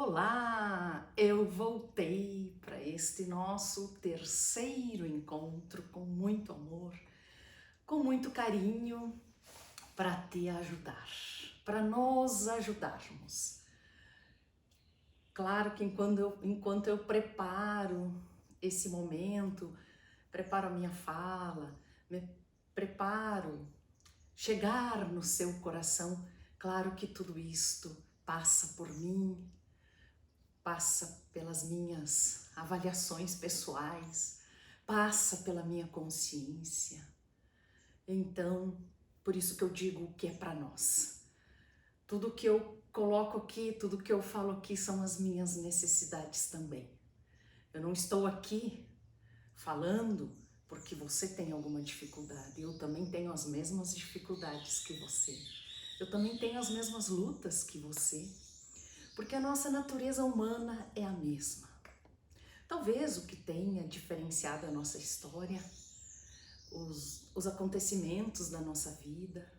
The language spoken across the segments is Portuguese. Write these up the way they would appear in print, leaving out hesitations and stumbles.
Olá! Eu voltei para este nosso terceiro encontro com muito amor, com muito carinho, para te ajudar, para nos ajudarmos. Claro que enquanto eu preparo esse momento, preparo a minha fala, me preparo chegar no seu coração, claro que tudo isto passa por mim, passa pelas minhas avaliações pessoais, passa pela minha consciência. Então, por isso que eu digo o que é para nós. Tudo que eu coloco aqui, tudo que eu falo aqui são as minhas necessidades também. Eu não estou aqui falando porque você tem alguma dificuldade. Eu também tenho as mesmas dificuldades que você. Eu também tenho as mesmas lutas que você. Porque a nossa natureza humana é a mesma. Talvez o que tenha diferenciado a nossa história, os acontecimentos da nossa vida,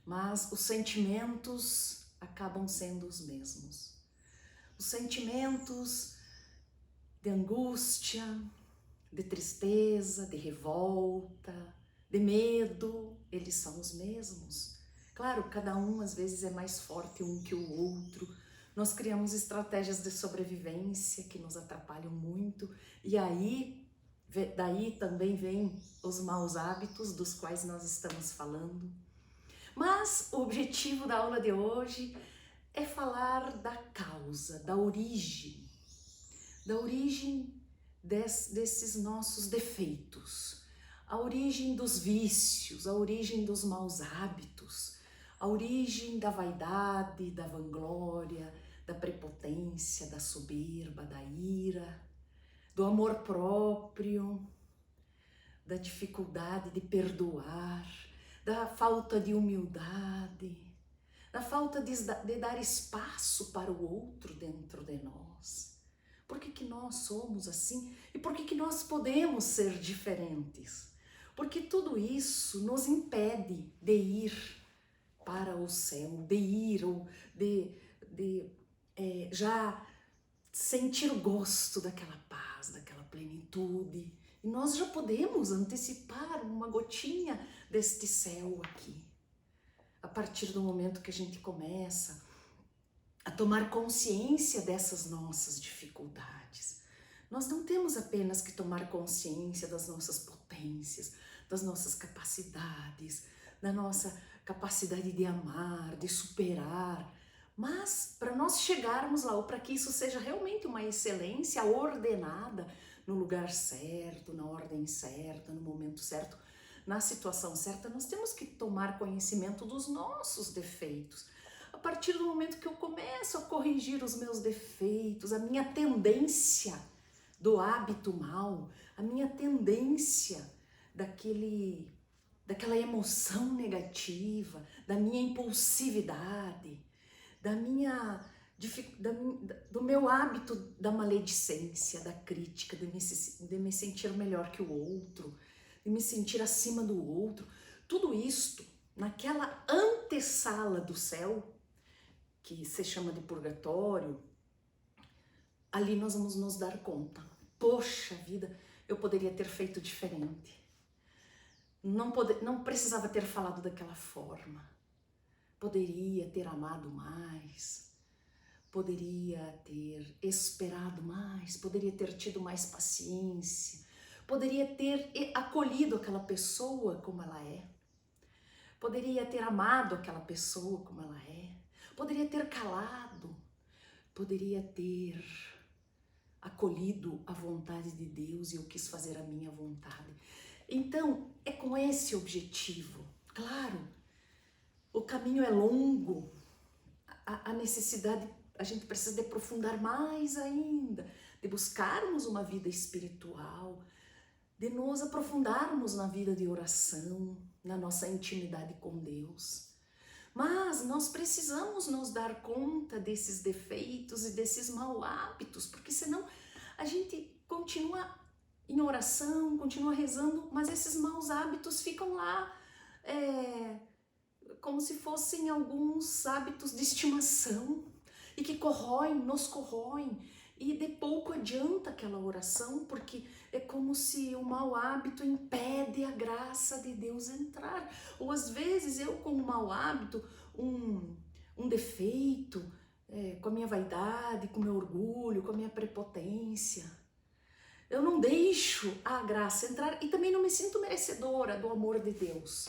mas os sentimentos acabam sendo os mesmos. Os sentimentos de angústia, de tristeza, de revolta, de medo, eles são os mesmos. Claro, cada um às vezes é mais forte um que o outro. Nós criamos estratégias de sobrevivência que nos atrapalham muito, e daí também vem os maus hábitos dos quais nós estamos falando. Mas o objetivo da aula de hoje é falar da causa, da origem desses nossos defeitos, a origem dos vícios, a origem dos maus hábitos, a origem da vaidade, da vanglória, da prepotência, da soberba, da ira, do amor próprio, da dificuldade de perdoar, da falta de humildade, da falta de dar espaço para o outro dentro de nós. Por que nós somos assim? E por que nós podemos ser diferentes? Porque tudo isso nos impede de ir para o céu, de ir ou já sentir o gosto daquela paz, daquela plenitude. E nós já podemos antecipar uma gotinha deste céu aqui. A partir do momento que a gente começa a tomar consciência dessas nossas dificuldades. Nós não temos apenas que tomar consciência das nossas potências, das nossas capacidades, da nossa capacidade de amar, de superar, mas para nós chegarmos lá, ou para que isso seja realmente uma excelência ordenada, no lugar certo, na ordem certa, no momento certo, na situação certa, nós temos que tomar conhecimento dos nossos defeitos. A partir do momento que eu começo a corrigir os meus defeitos, a minha tendência do hábito mal, a minha tendência daquela emoção negativa, da minha impulsividade, do meu hábito da maledicência, da crítica, de me sentir melhor que o outro, de me sentir acima do outro, tudo isto naquela antessala do céu, que se chama de purgatório, ali nós vamos nos dar conta. Poxa vida, eu poderia ter feito diferente. Não precisava ter falado daquela forma. Poderia ter amado mais. Poderia ter esperado mais. Poderia ter tido mais paciência. Poderia ter acolhido aquela pessoa como ela é. Poderia ter amado aquela pessoa como ela é. Poderia ter calado, poderia ter acolhido a vontade de Deus e eu quis fazer a minha vontade. Então, é com esse objetivo. Claro, o caminho é longo, a necessidade, a gente precisa de aprofundar mais ainda, de buscarmos uma vida espiritual, de nos aprofundarmos na vida de oração, na nossa intimidade com Deus. Mas nós precisamos nos dar conta desses defeitos e desses maus hábitos, porque senão a gente continua em oração, continua rezando, mas esses maus hábitos ficam lá como se fossem alguns hábitos de estimação e que corroem, nos corroem. E de pouco adianta aquela oração, porque é como se o mau hábito impede a graça de Deus entrar. Ou às vezes eu com um mau hábito, um defeito, com a minha vaidade, com o meu orgulho, com a minha prepotência, eu não deixo a graça entrar e também não me sinto merecedora do amor de Deus.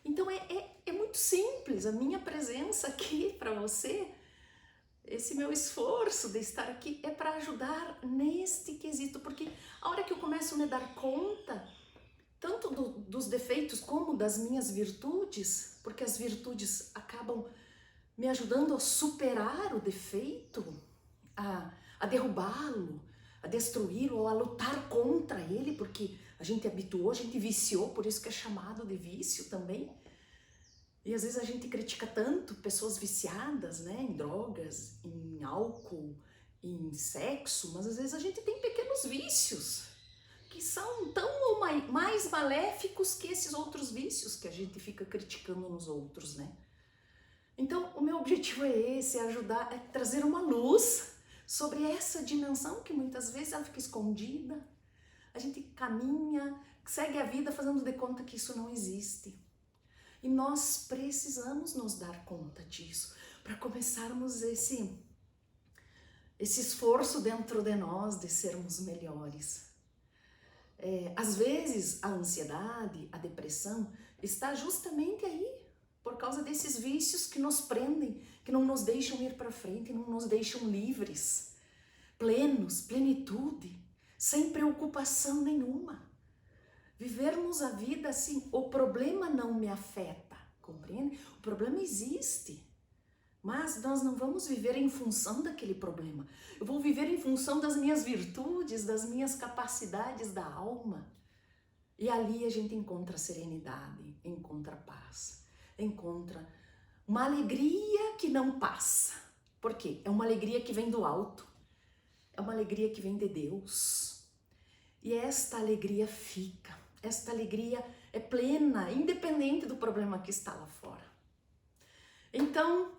Então é muito simples, a minha presença aqui para você, esse meu esforço de estar aqui é para ajudar neste quesito, porque a hora que eu começo a me dar conta, tanto dos defeitos como das minhas virtudes, porque as virtudes acabam me ajudando a superar o defeito, a derrubá-lo, a destruí-lo ou a lutar contra ele, porque a gente habituou, a gente viciou, por isso que é chamado de vício também. E às vezes a gente critica tanto pessoas viciadas, né, em drogas, em álcool, em sexo, mas às vezes a gente tem pequenos vícios que são tão ou mais maléficos que esses outros vícios que a gente fica criticando nos outros, né? Então, o meu objetivo é esse, é ajudar, é trazer uma luz sobre essa dimensão que muitas vezes ela fica escondida. A gente caminha, segue a vida fazendo de conta que isso não existe. E nós precisamos nos dar conta disso para começarmos esse esforço dentro de nós de sermos melhores. Às vezes a ansiedade, a depressão está justamente aí por causa desses vícios que nos prendem, que não nos deixam ir para frente, não nos deixam livres, plenos, plenitude, sem preocupação nenhuma. Vivermos a vida assim, o problema não me afeta, compreende? O problema existe, mas nós não vamos viver em função daquele problema. Eu vou viver em função das minhas virtudes, das minhas capacidades da alma. E ali a gente encontra serenidade, encontra paz, encontra uma alegria que não passa. Por quê? É uma alegria que vem do alto, é uma alegria que vem de Deus. E esta alegria fica. Esta alegria é plena, independente do problema que está lá fora. Então,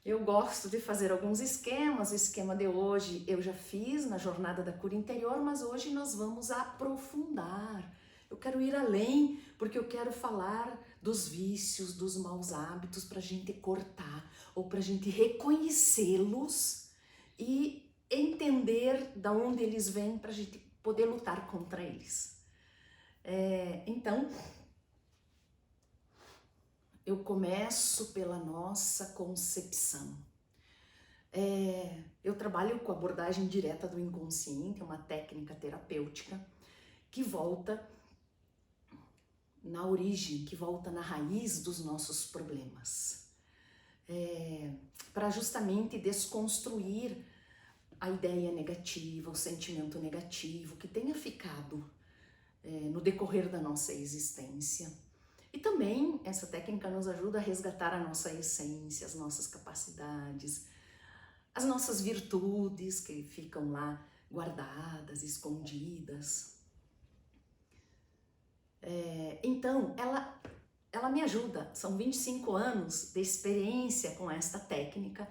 eu gosto de fazer alguns esquemas. O esquema de hoje eu já fiz na Jornada da Cura Interior, mas hoje nós vamos aprofundar. Eu quero ir além, porque eu quero falar dos vícios, dos maus hábitos, para a gente cortar, ou para a gente reconhecê-los e entender de onde eles vêm, para a gente poder lutar contra eles. Então, eu começo pela nossa concepção. Eu trabalho com abordagem direta do inconsciente, uma técnica terapêutica que volta na origem, que volta na raiz dos nossos problemas, para justamente desconstruir a ideia negativa, o sentimento negativo que tenha ficado no decorrer da nossa existência. E também essa técnica nos ajuda a resgatar a nossa essência, as nossas capacidades, as nossas virtudes que ficam lá guardadas, escondidas. Então, ela me ajuda. São 25 anos de experiência com esta técnica.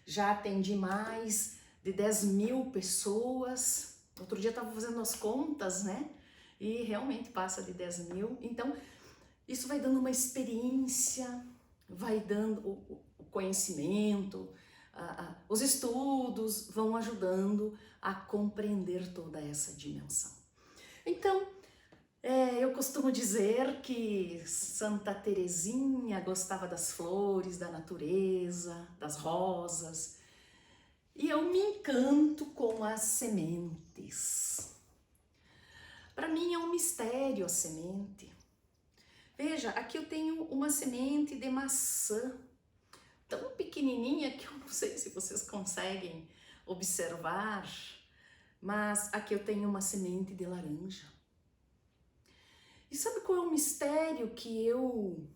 Já atendi mais de 10 mil pessoas. Outro dia eu estava fazendo as contas, né? E realmente passa de 10 mil. Então, isso vai dando uma experiência, vai dando o conhecimento, os estudos vão ajudando a compreender toda essa dimensão. Então, eu costumo dizer que Santa Teresinha gostava das flores, da natureza, das rosas, e eu me encanto com as sementes. Para mim é um mistério a semente. Veja, aqui eu tenho uma semente de maçã, tão pequenininha que eu não sei se vocês conseguem observar, mas aqui eu tenho uma semente de laranja. E sabe qual é o mistério que eu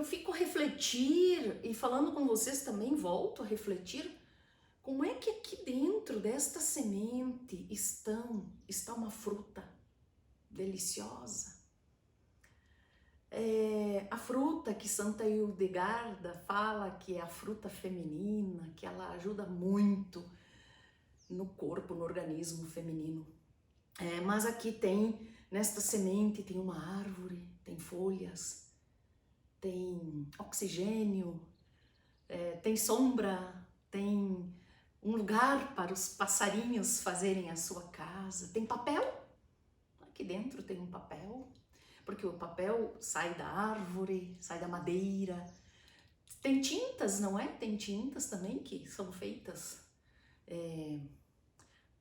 fico a refletir, e falando com vocês também volto a refletir? Como é que aqui dentro desta semente está uma fruta deliciosa? A fruta que Santa Hildegarda fala que é a fruta feminina, que ela ajuda muito no corpo, no organismo feminino. Mas aqui nesta semente tem uma árvore, tem folhas, tem oxigênio, tem sombra, tem um lugar para os passarinhos fazerem a sua casa, tem papel, aqui dentro tem um papel, porque o papel sai da árvore, sai da madeira. Tem tintas, não é? Tem tintas também que são feitas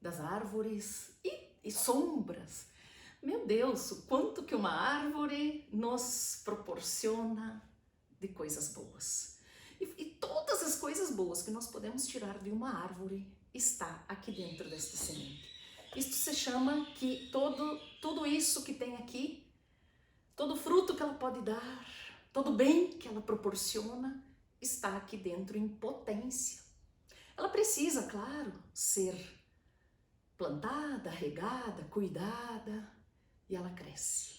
das árvores e sombras. Meu Deus, o quanto que uma árvore nos proporciona de coisas boas. E todas as coisas boas que nós podemos tirar de uma árvore está aqui dentro desta semente. Isto se chama que tudo isso que tem aqui, todo fruto que ela pode dar, todo bem que ela proporciona, está aqui dentro em potência. Ela precisa, claro, ser plantada, regada, cuidada, e ela cresce.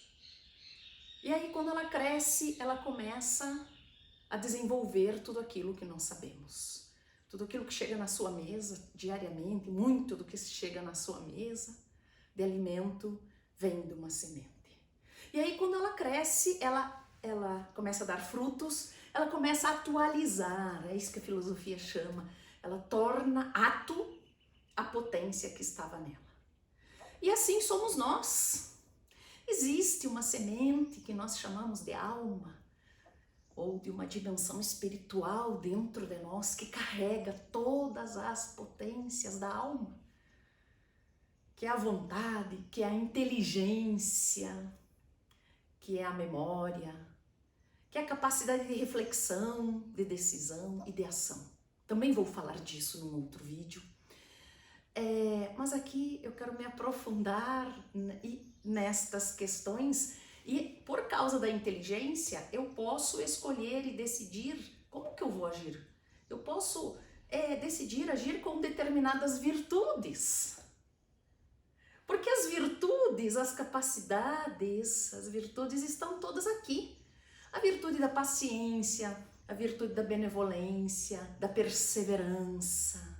E aí, quando ela cresce, ela começa a desenvolver tudo aquilo que nós sabemos. Tudo aquilo que chega na sua mesa diariamente, muito do que chega na sua mesa de alimento vem de uma semente. E aí, quando ela cresce, ela começa a dar frutos, ela começa a atualizar, é isso que a filosofia chama, ela torna ato a potência que estava nela. E assim somos nós. Existe uma semente que nós chamamos de alma, ou de uma dimensão espiritual dentro de nós que carrega todas as potências da alma, que é a vontade, que é a inteligência, que é a memória, que é a capacidade de reflexão, de decisão e de ação. Também vou falar disso num outro vídeo. Mas aqui eu quero me aprofundar nestas questões e por causa da inteligência eu posso escolher e decidir como que eu vou agir. Eu posso decidir agir com determinadas virtudes. Porque as virtudes, as capacidades, as virtudes estão todas aqui. A virtude da paciência, a virtude da benevolência, da perseverança,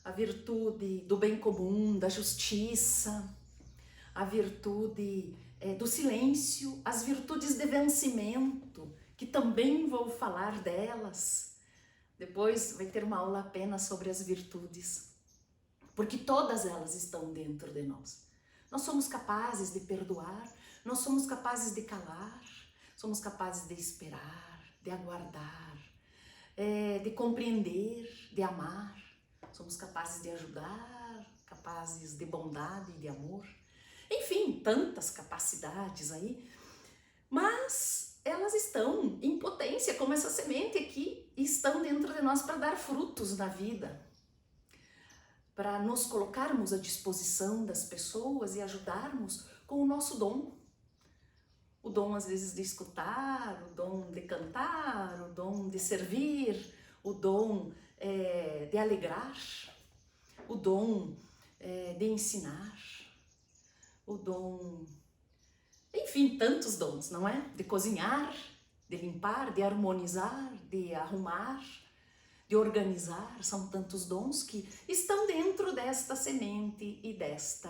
a virtude do bem comum, da justiça, a virtude do silêncio, as virtudes de vencimento, que também vou falar delas. Depois vai ter uma aula apenas sobre as virtudes, porque todas elas estão dentro de nós. Nós somos capazes de perdoar, nós somos capazes de calar, somos capazes de esperar, de aguardar, de compreender, de amar. Somos capazes de ajudar, capazes de bondade e de amor. Enfim, tantas capacidades aí. Mas elas estão em potência, como essa semente aqui, estão dentro de nós para dar frutos na vida. Para nos colocarmos à disposição das pessoas e ajudarmos com o nosso dom. O dom, às vezes, de escutar, o dom de cantar, o dom de servir, o dom de alegrar, o dom de ensinar, o dom, enfim, tantos dons, não é? De cozinhar, de limpar, de harmonizar, de arrumar, de organizar, são tantos dons que estão dentro desta semente e desta,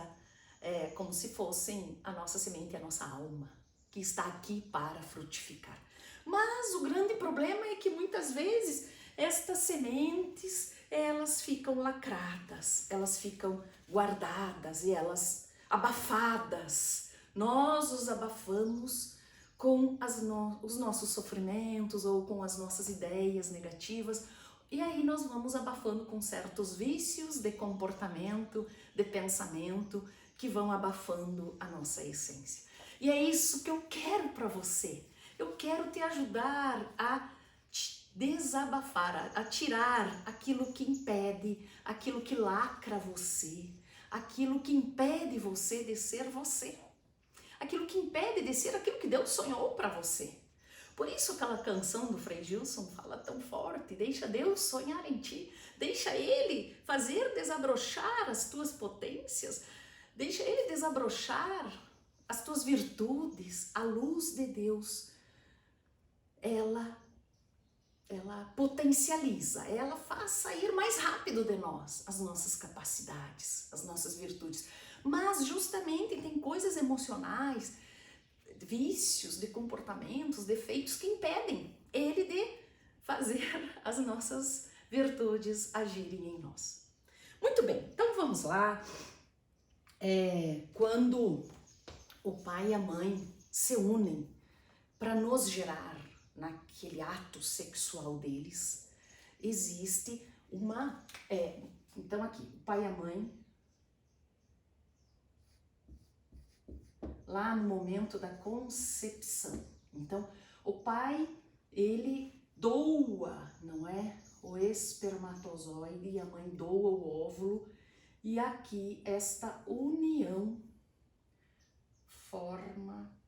como se fossem a nossa semente e a nossa alma, que está aqui para frutificar. Mas o grande problema é que muitas vezes estas sementes, elas ficam lacradas, elas ficam guardadas e elas abafadas. Nós os abafamos com os nossos sofrimentos ou com as nossas ideias negativas. E aí nós vamos abafando com certos vícios de comportamento, de pensamento, que vão abafando a nossa essência. E é isso que eu quero para você. Eu quero te ajudar a desabafar, a tirar aquilo que impede, aquilo que lacra você, aquilo que impede você de ser você, aquilo que impede de ser aquilo que Deus sonhou para você. Por isso aquela canção do Frei Gilson fala tão forte, deixa Deus sonhar em ti, deixa Ele fazer desabrochar as tuas potências, deixa Ele desabrochar as tuas virtudes, a luz de Deus, ela potencializa, ela faz sair mais rápido de nós as nossas capacidades, as nossas virtudes. Mas justamente tem coisas emocionais, vícios de comportamentos, defeitos que impedem ele de fazer as nossas virtudes agirem em nós. Muito bem, então vamos lá. Quando o pai e a mãe se unem para nos gerar naquele ato sexual deles, existe uma... então aqui, o pai e a mãe, lá no momento da concepção. Então, o pai, ele doa, não é? O espermatozoide e a mãe doa o óvulo, e aqui esta união forma...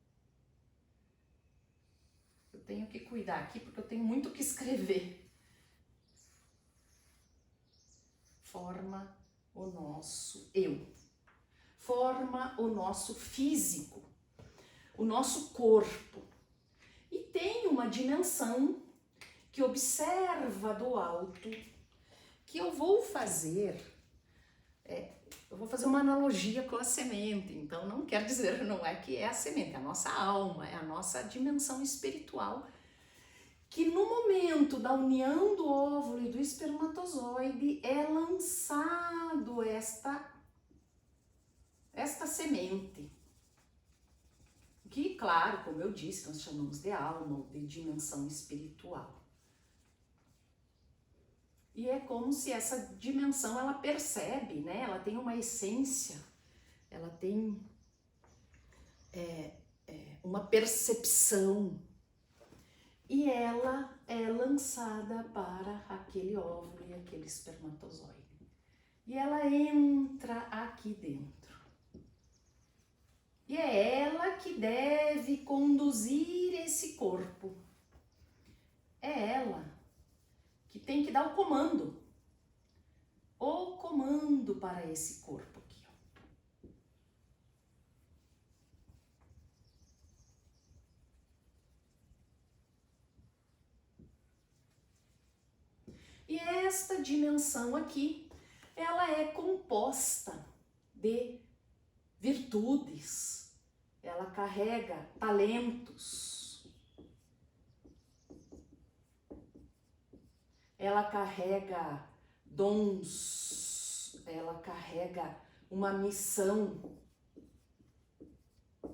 Eu tenho que cuidar aqui porque eu tenho muito o que escrever. Forma o nosso eu. Forma o nosso físico, o nosso corpo. E tem uma dimensão que observa do alto, que eu vou fazer uma analogia com a semente. Então não quer dizer, não é que é a semente, é a nossa alma, é a nossa dimensão espiritual, que no momento da união do óvulo e do espermatozoide é lançado esta semente, que, claro, como eu disse, nós chamamos de alma ou de dimensão espiritual. E é como se essa dimensão, ela percebe, né? Ela tem uma essência, ela tem uma percepção, e ela é lançada para aquele óvulo e aquele espermatozoide. E ela entra aqui dentro. E é ela que deve conduzir esse corpo. É ela que tem que dar o comando para esse corpo aqui, ó. E esta dimensão aqui, ela é composta de virtudes, ela carrega talentos, ela carrega dons, ela carrega uma missão,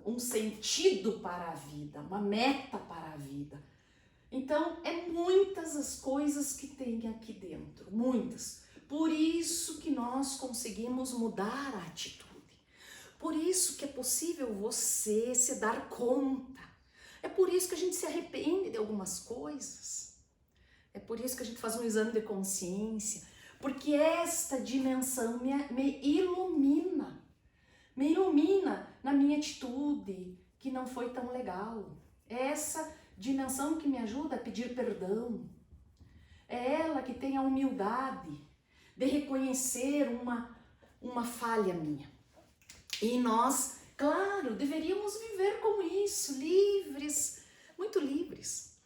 um sentido para a vida, uma meta para a vida. Então, é muitas as coisas que tem aqui dentro, muitas. Por isso que nós conseguimos mudar a atitude. Por isso que é possível você se dar conta. É por isso que a gente se arrepende de algumas coisas. É por isso que a gente faz um exame de consciência. Porque esta dimensão me ilumina. Me ilumina na minha atitude, que não foi tão legal. É essa dimensão que me ajuda a pedir perdão. É ela que tem a humildade de reconhecer uma falha minha. E nós, claro, deveríamos viver com isso, livres, muito livres.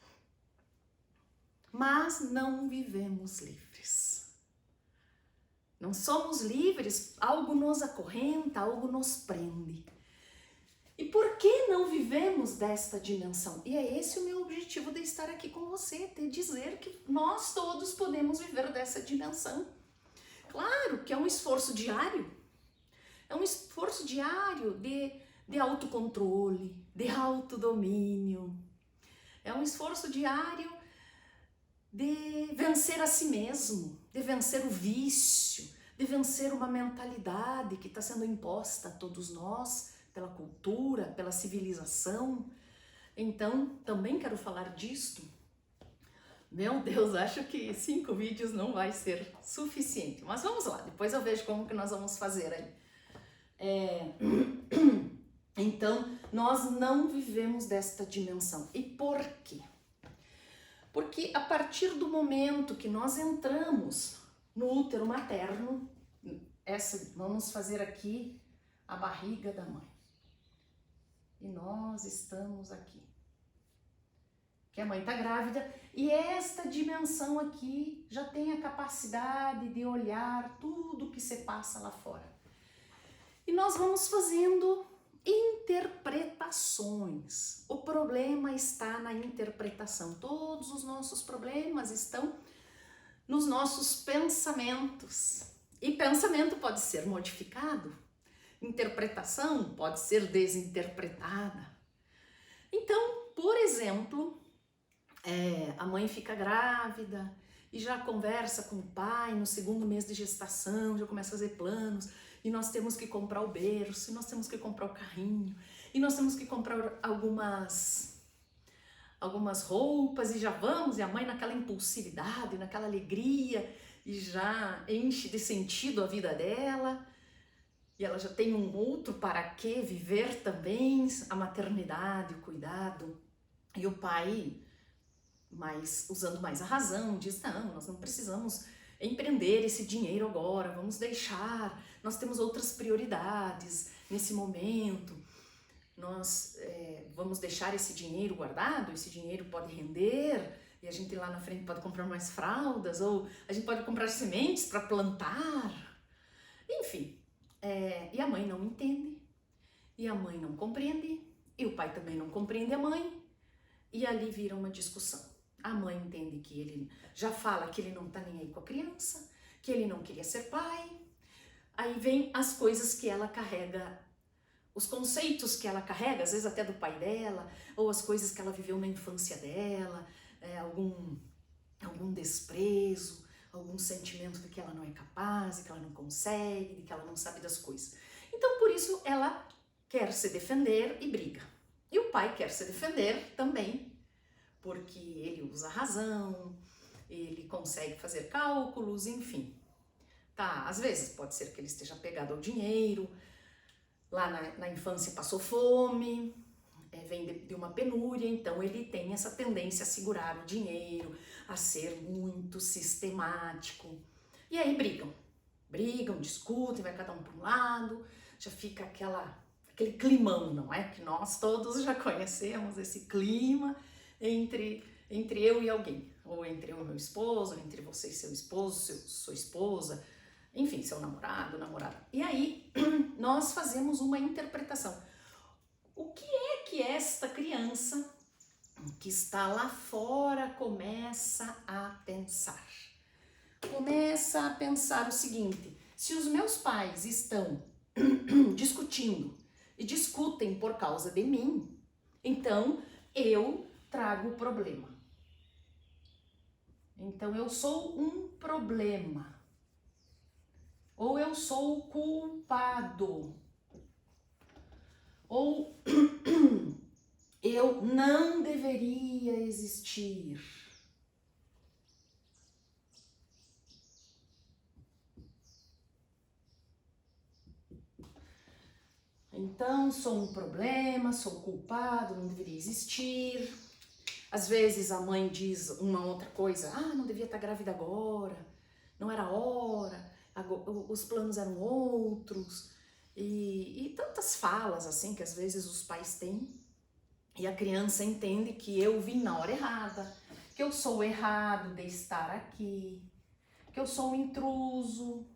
Mas não vivemos livres. Não somos livres, algo nos acorrenta, algo nos prende. E por que não vivemos desta dimensão? E é esse o meu objetivo de estar aqui com você, de dizer que nós todos podemos viver dessa dimensão. Claro que é um esforço diário. É um esforço diário de autocontrole, de autodomínio. É um esforço diário de vencer a si mesmo, de vencer o vício, de vencer uma mentalidade que está sendo imposta a todos nós, pela cultura, pela civilização. Então, também quero falar disto. Meu Deus, acho que 5 vídeos não vai ser suficiente. Mas vamos lá, depois eu vejo como que nós vamos fazer aí. Então, nós não vivemos desta dimensão. E por quê? Porque a partir do momento que nós entramos no útero materno, vamos fazer aqui a barriga da mãe. e nós estamos aqui. Que a mãe está grávida e esta dimensão aqui já tem a capacidade de olhar tudo que se passa lá fora. E nós vamos fazendo interpretações. O problema está na interpretação. Todos os nossos problemas estão nos nossos pensamentos. E pensamento pode ser modificado. Interpretação pode ser desinterpretada. Então, por exemplo, a mãe fica grávida e já conversa com o pai no segundo mês de gestação, já começa a fazer planos, e nós temos que comprar o berço, e nós temos que comprar o carrinho, e nós temos que comprar algumas roupas, e já vamos, e a mãe naquela impulsividade, naquela alegria, e já enche de sentido a vida dela, e ela já tem um outro para que viver também, a maternidade, o cuidado, e o pai, usando mais a razão, diz, não, nós não precisamos empreender esse dinheiro agora, vamos deixar, nós temos outras prioridades nesse momento, nós vamos deixar esse dinheiro guardado, esse dinheiro pode render, e a gente lá na frente pode comprar mais fraldas, ou a gente pode comprar sementes para plantar, enfim, e a mãe não entende, e a mãe não compreende, e o pai também não compreende a mãe, e ali vira uma discussão. A mãe entende que ele já fala que ele não tá nem aí com a criança, que ele não queria ser pai. Aí vem as coisas que ela carrega, os conceitos que ela carrega, às vezes até do pai dela, ou as coisas que ela viveu na infância dela, algum desprezo, algum sentimento de que ela não é capaz, de que ela não consegue, de que ela não sabe das coisas. Então, por isso, ela quer se defender e briga. E o pai quer se defender também, porque ele usa a razão, ele consegue fazer cálculos, enfim. Tá, às vezes pode ser que ele esteja apegado ao dinheiro, lá na infância passou fome, vem de uma penúria, então ele tem essa tendência a segurar o dinheiro, a ser muito sistemático. E aí brigam, discutem, vai cada um para um lado, já fica aquele climão, não é? Que nós todos já conhecemos esse clima, entre eu e alguém, ou entre eu e meu esposo, entre você e seu esposo, sua esposa, enfim, seu namorado, namorada. E aí, nós fazemos uma interpretação. O que é que esta criança que está lá fora começa a pensar? Começa a pensar o seguinte, se os meus pais estão discutindo e discutem por causa de mim, então eu trago o problema. Então eu sou um problema. Ou eu sou o culpado. Ou eu não deveria existir. Então, sou um problema, sou culpado, não deveria existir. Às vezes a mãe diz uma outra coisa, não devia estar grávida agora, não era hora, os planos eram outros. E tantas falas assim que às vezes os pais têm. E a criança entende que eu vim na hora errada, que eu sou o errado de estar aqui, que eu sou um intruso,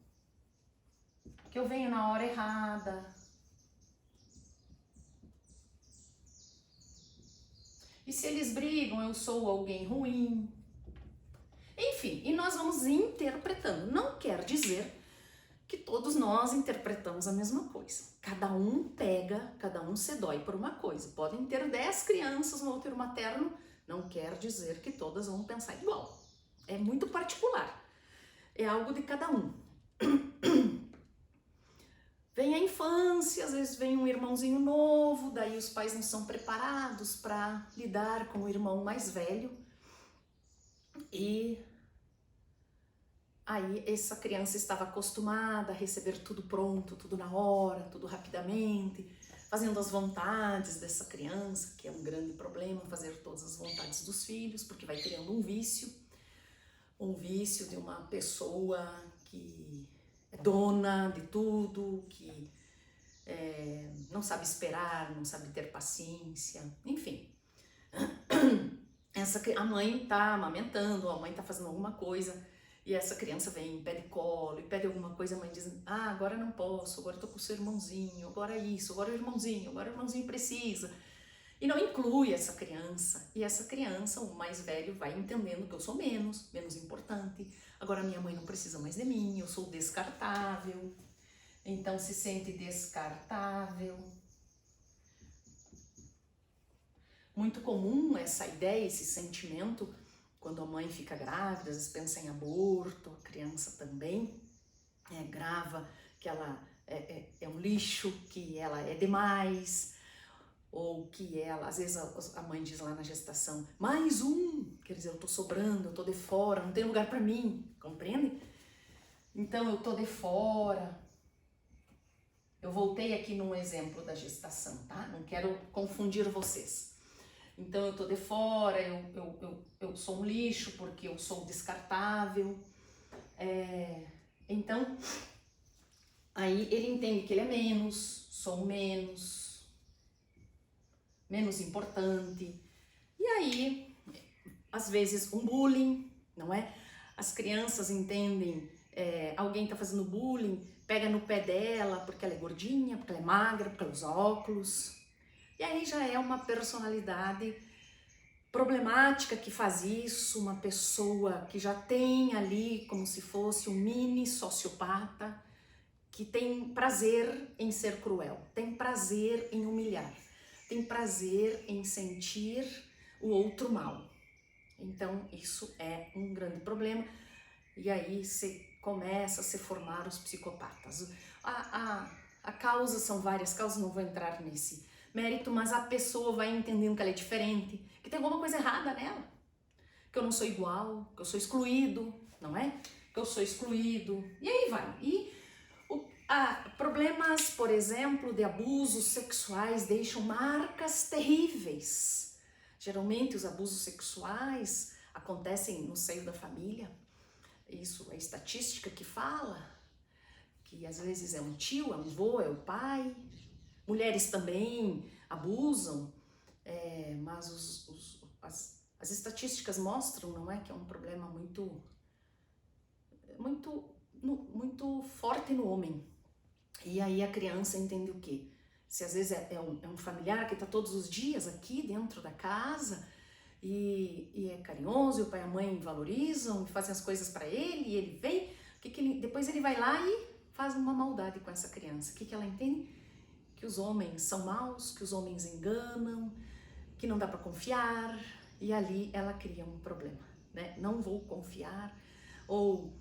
que eu venho na hora errada. E se eles brigam, eu sou alguém ruim. Enfim, e nós vamos interpretando. Não quer dizer que todos nós interpretamos a mesma coisa. Cada um se dói por uma coisa. Podem ter 10 crianças no útero materno, não quer dizer que todas vão pensar igual. É muito particular. É algo de cada um. Vem a infância, às vezes vem um irmãozinho novo, daí os pais não são preparados para lidar com o irmão mais velho. E aí essa criança estava acostumada a receber tudo pronto, tudo na hora, tudo rapidamente, fazendo as vontades dessa criança, que é um grande problema, fazer todas as vontades dos filhos, porque vai criando um vício de uma pessoa que é dona de tudo, que não sabe esperar, não sabe ter paciência, enfim. A mãe tá amamentando, a mãe tá fazendo alguma coisa e essa criança vem, pede colo e pede alguma coisa, a mãe diz, agora não posso, agora eu tô com o seu irmãozinho, agora isso, agora o irmãozinho precisa. E não inclui essa criança. E essa criança, o mais velho, vai entendendo que eu sou menos importante. Agora minha mãe não precisa mais de mim, eu sou descartável. Então se sente descartável. Muito comum essa ideia, esse sentimento, quando a mãe fica grávida, às vezes pensa em aborto, a criança também grava, que ela é um lixo, que ela é demais, ou que ela, às vezes a mãe diz lá na gestação, mais um, quer dizer, eu tô sobrando, eu tô de fora, não tem lugar para mim, compreende? Então eu tô de fora. Eu voltei aqui num exemplo da gestação, tá? Não quero confundir vocês. Então eu tô de fora, eu sou um lixo porque eu sou descartável. Então, aí ele entende que ele é menos, sou menos importante. E aí, às vezes, um bullying, não é? As crianças entendem, alguém tá fazendo bullying, pega no pé dela porque ela é gordinha, porque ela é magra, porque ela usa óculos. E aí já é uma personalidade problemática que faz isso, uma pessoa que já tem ali como se fosse um mini sociopata, que tem prazer em ser cruel, tem prazer em humilhar, tem prazer em sentir o outro mal. Então isso é um grande problema e aí começa a se formar os psicopatas. A causa são várias causas, não vou entrar nesse mérito, mas a pessoa vai entendendo que ela é diferente, que tem alguma coisa errada nela, que eu não sou igual, que eu sou excluído, não é? Que eu sou excluído, e aí vai. E problemas, por exemplo, de abusos sexuais deixam marcas terríveis. Geralmente os abusos sexuais acontecem no seio da família. Isso é estatística que fala, que às vezes é um tio, é um avô, é o pai. Mulheres também abusam, mas as estatísticas mostram, não é, que é um problema muito forte no homem. E aí a criança entende o quê? Se às vezes é um familiar que está todos os dias aqui dentro da casa e é carinhoso, e o pai e a mãe valorizam, fazem as coisas para ele, e ele vem, depois ele vai lá e faz uma maldade com essa criança. O que ela entende? Que os homens são maus, que os homens enganam, que não dá para confiar, e ali ela cria um problema, né? Não vou confiar, ou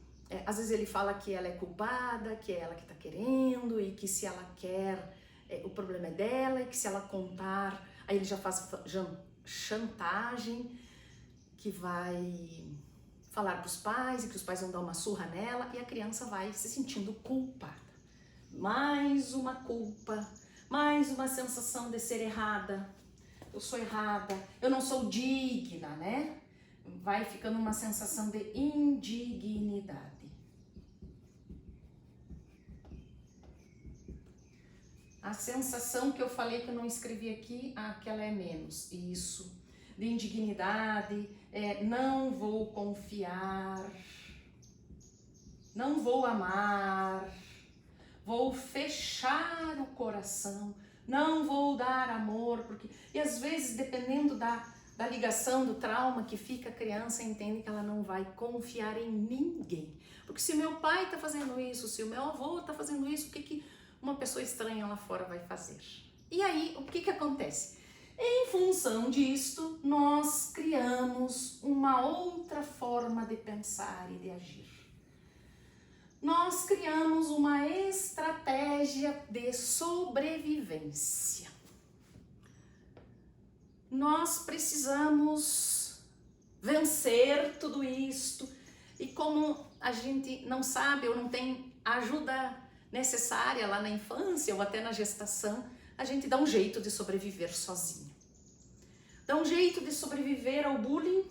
às vezes ele fala que ela é culpada, que é ela que está querendo, e que se ela quer, o problema é dela, e que se ela contar, aí ele já faz chantagem, que vai falar para os pais, e que os pais vão dar uma surra nela, e a criança vai se sentindo culpada. Mais uma culpa, mais uma sensação de ser errada, eu sou errada, eu não sou digna, né? Vai ficando uma sensação de indignidade. A sensação que eu falei que eu não escrevi aqui, que ela é menos, isso, de indignidade, não vou confiar, não vou amar, vou fechar o coração, não vou dar amor, porque... E às vezes, dependendo da ligação, do trauma que fica, a criança entende que ela não vai confiar em ninguém. Porque se o meu pai está fazendo isso, se o meu avô está fazendo isso, o que uma pessoa estranha lá fora vai fazer? E aí, o que acontece? Em função disto, nós criamos uma outra forma de pensar e de agir. Nós criamos uma estratégia de sobrevivência. Nós precisamos vencer tudo isto, e como a gente não sabe ou não tem ajuda necessária lá na infância ou até na gestação, a gente dá um jeito de sobreviver sozinho. Dá um jeito de sobreviver ao bullying,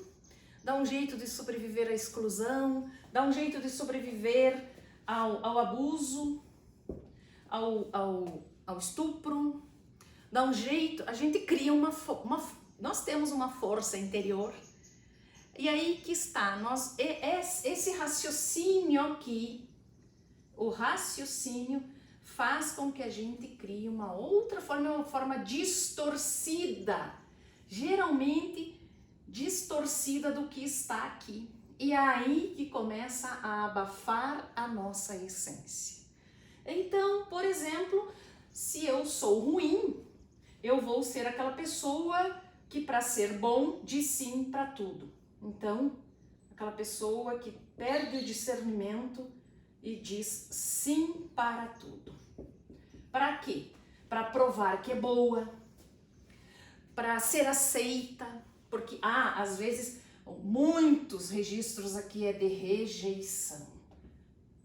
dá um jeito de sobreviver à exclusão, dá um jeito de sobreviver ao abuso, ao estupro, dá um jeito, a gente cria nós temos uma força interior. E aí que está, esse raciocínio aqui, o raciocínio faz com que a gente crie uma outra forma, uma forma distorcida, geralmente distorcida do que está aqui. E é aí que começa a abafar a nossa essência. Então, por exemplo, se eu sou ruim, eu vou ser aquela pessoa que para ser bom diz sim para tudo. Então, aquela pessoa que perde o discernimento e diz sim para tudo. Para quê? Para provar que é boa, para ser aceita, porque às vezes muitos registros aqui é de rejeição.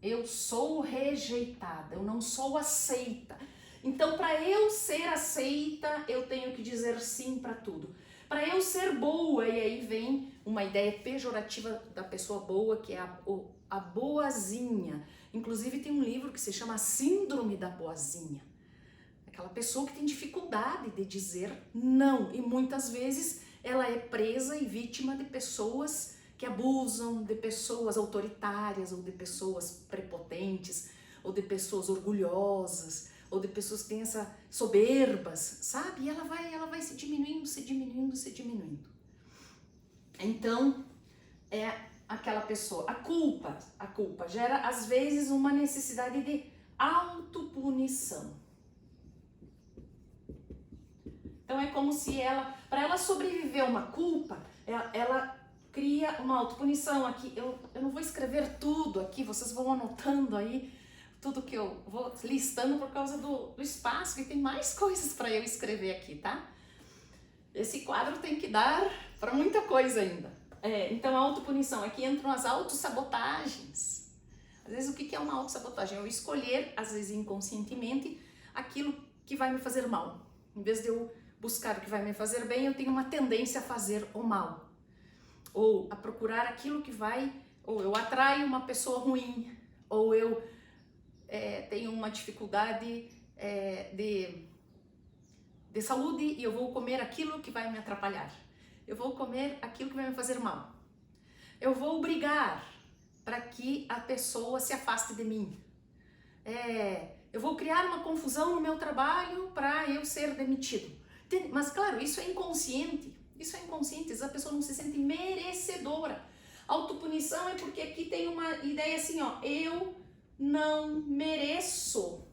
Eu sou rejeitada, eu não sou aceita. Então, para eu ser aceita, eu tenho que dizer sim para tudo. Para eu ser boa, e aí vem uma ideia pejorativa da pessoa boa, que é a boazinha. Inclusive tem um livro que se chama Síndrome da Boazinha. Aquela pessoa que tem dificuldade de dizer não, e muitas vezes ela é presa e vítima de pessoas que abusam, de pessoas autoritárias, ou de pessoas prepotentes, ou de pessoas orgulhosas, ou de pessoas que têm essa soberbas, sabe? E ela vai se diminuindo, se diminuindo, se diminuindo. Então, é aquela pessoa. A culpa gera, às vezes, uma necessidade de autopunição. Então, é como se para ela sobreviver a uma culpa, ela cria uma autopunição. Aqui, eu não vou escrever tudo aqui, vocês vão anotando aí, tudo que eu vou listando por causa do espaço, que tem mais coisas para eu escrever aqui, tá? Esse quadro tem que dar para muita coisa ainda. Então, a autopunição, aqui entram as autossabotagens. Às vezes, o que é uma autossabotagem? Eu escolher, às vezes inconscientemente, aquilo que vai me fazer mal. Em vez de eu buscar o que vai me fazer bem, eu tenho uma tendência a fazer o mal. Ou a procurar aquilo que ou eu atraio uma pessoa ruim, ou eu tenho uma dificuldade de saúde e eu vou comer aquilo que vai me atrapalhar. Eu vou comer aquilo que vai me fazer mal. Eu vou brigar para que a pessoa se afaste de mim. Eu vou criar uma confusão no meu trabalho para eu ser demitido. Mas claro, isso é inconsciente. Isso é inconsciente, às vezes a pessoa não se sente merecedora. Autopunição é porque aqui tem uma ideia assim, eu não mereço.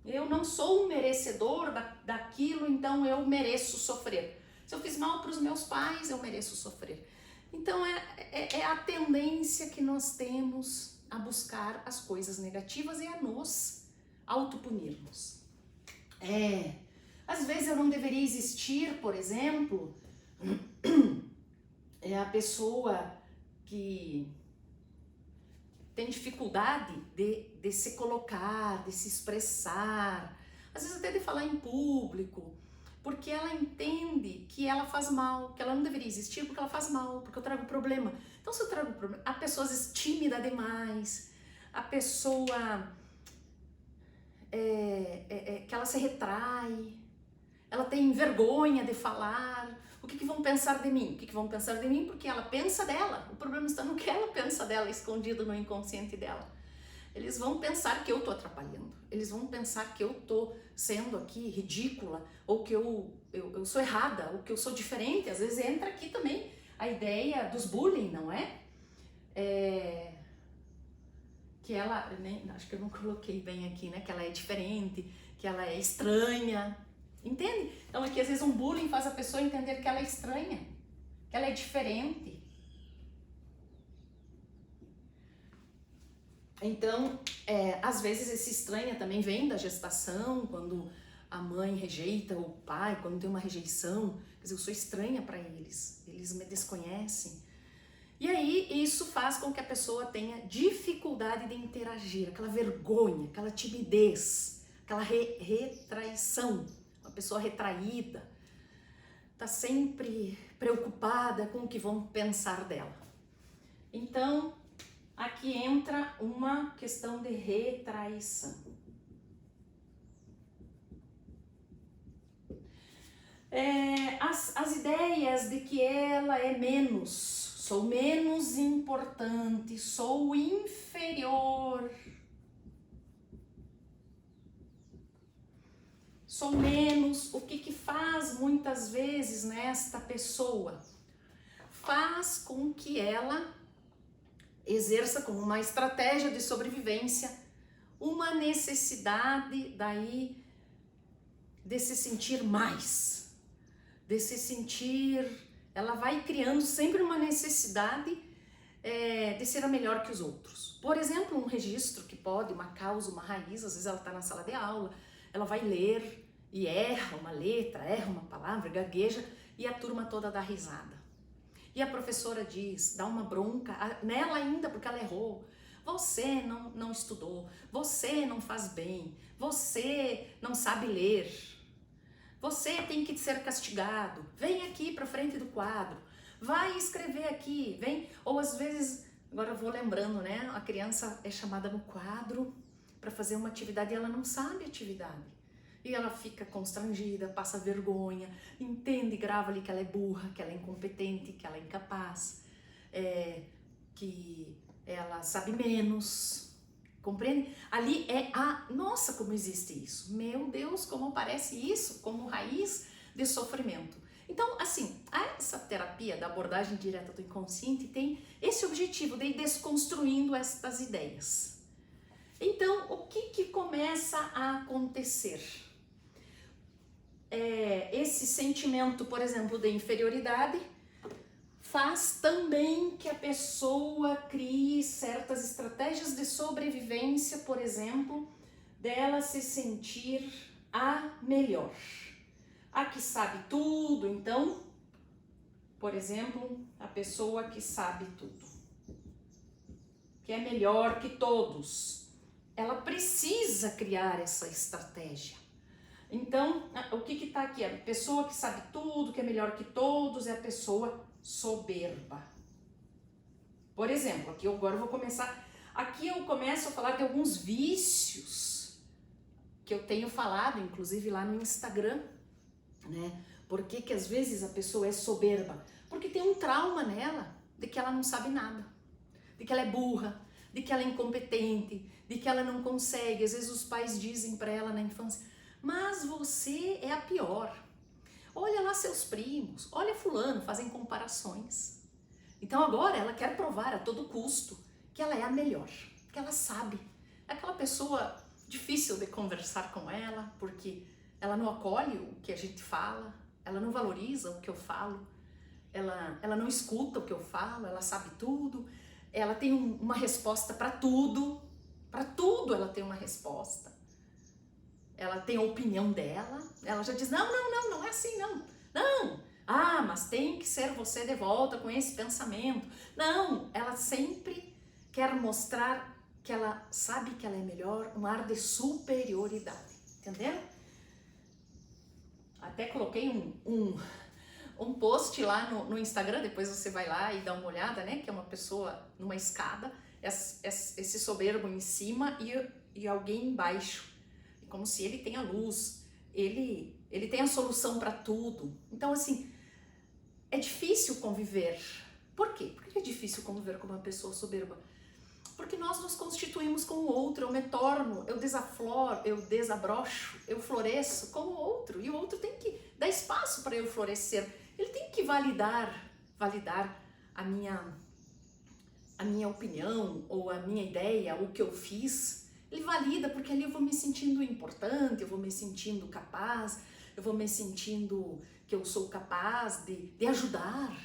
Eu não sou um merecedor daquilo, então eu mereço sofrer. Se eu fiz mal para os meus pais, eu mereço sofrer. Então é a tendência que nós temos a buscar as coisas negativas e a nos autopunirmos. Às vezes eu não deveria existir, por exemplo, é a pessoa que tem dificuldade de se colocar, de se expressar, às vezes até de falar em público, porque ela entende que ela faz mal, que ela não deveria existir porque ela faz mal, porque eu trago problema. Então, se eu trago problema, a pessoa às vezes tímida demais, a pessoa que ela se retrai, ela tem vergonha de falar. O que vão pensar de mim? O que vão pensar de mim? Porque ela pensa dela. O problema está no que ela pensa dela, escondido no inconsciente dela. Eles vão pensar que eu estou atrapalhando. Eles vão pensar que eu estou sendo aqui ridícula, ou que eu sou errada, ou que eu sou diferente. Às vezes entra aqui também a ideia dos bullying, não é? Que ela, acho que eu não coloquei bem aqui, né? Que ela é diferente, que ela é estranha. Entende? Então aqui às vezes um bullying faz a pessoa entender que ela é estranha, que ela é diferente. Então, às vezes esse estranha também vem da gestação, quando a mãe rejeita o pai, quando tem uma rejeição. Quer dizer, eu sou estranha para eles me desconhecem. E aí isso faz com que a pessoa tenha dificuldade de interagir, aquela vergonha, aquela timidez, aquela retraição. Uma pessoa retraída, está sempre preocupada com o que vão pensar dela. Então, aqui entra uma questão de retraição. As ideias de que ela é menos, sou menos importante, sou inferior, sou menos, o que faz muitas vezes nesta pessoa? Faz com que ela exerça como uma estratégia de sobrevivência uma necessidade daí de se sentir mais, de se sentir, ela vai criando sempre uma necessidade de ser a melhor que os outros. Por exemplo, um registro que pode, uma causa, uma raiz, às vezes ela está na sala de aula, ela vai ler e erra uma letra, erra uma palavra, gagueja e a turma toda dá risada. E a professora diz, dá uma bronca nela ainda porque ela errou. Você não estudou, você não faz bem, você não sabe ler. Você tem que ser castigado, vem aqui para frente do quadro, vai escrever aqui, vem. Ou às vezes, agora eu vou lembrando, né? A criança é chamada no quadro para fazer uma atividade e ela não sabe a atividade. E ela fica constrangida, passa vergonha, entende, grava ali que ela é burra, que ela é incompetente, que ela é incapaz, que ela sabe menos. Compreende? Ali nossa, como existe isso. Meu Deus, como aparece isso como raiz de sofrimento. Então, assim, essa terapia da abordagem direta do inconsciente tem esse objetivo de ir desconstruindo estas ideias. Então, o que começa a acontecer? Esse sentimento, por exemplo, de inferioridade faz também que a pessoa crie certas estratégias de sobrevivência, por exemplo, dela se sentir a melhor, a que sabe tudo. Então, por exemplo, a pessoa que sabe tudo, que é melhor que todos, ela precisa criar essa estratégia. Então, o que está aqui? A pessoa que sabe tudo, que é melhor que todos, é a pessoa soberba. Por exemplo, aqui agora eu vou começar. Aqui eu começo a falar de alguns vícios que eu tenho falado, inclusive lá no Instagram, né? Por que às vezes a pessoa é soberba? Porque tem um trauma nela de que ela não sabe nada, de que ela é burra, de que ela é incompetente, de que ela não consegue. Às vezes os pais dizem para ela na infância: mas você é a pior. Olha lá seus primos, olha fulano, fazem comparações. Então agora ela quer provar a todo custo que ela é a melhor, que ela sabe. É aquela pessoa difícil de conversar com ela, porque ela não acolhe o que a gente fala, ela não valoriza o que eu falo, ela não escuta o que eu falo, ela sabe tudo, ela tem uma resposta para tudo ela tem uma resposta. Ela tem a opinião dela, ela já diz, não é assim, não, mas tem que ser você de volta com esse pensamento. Não, ela sempre quer mostrar que ela sabe que ela é melhor, um ar de superioridade, entenderam? Até coloquei um post lá no Instagram, depois você vai lá e dá uma olhada, né, que é uma pessoa numa escada, esse soberbo em cima e alguém embaixo. Como se ele tem a luz, ele tem a solução para tudo. Então, assim, é difícil conviver. Por quê? Por que é difícil conviver com uma pessoa soberba? Porque nós nos constituímos com o outro, eu me torno, eu desafloro, eu desabrocho, eu floresço com o outro. E o outro tem que dar espaço para eu florescer. Ele tem que validar a minha opinião, ou a minha ideia, o que eu fiz. Ele valida, porque ali eu vou me sentindo importante, eu vou me sentindo capaz, eu vou me sentindo que eu sou capaz de ajudar,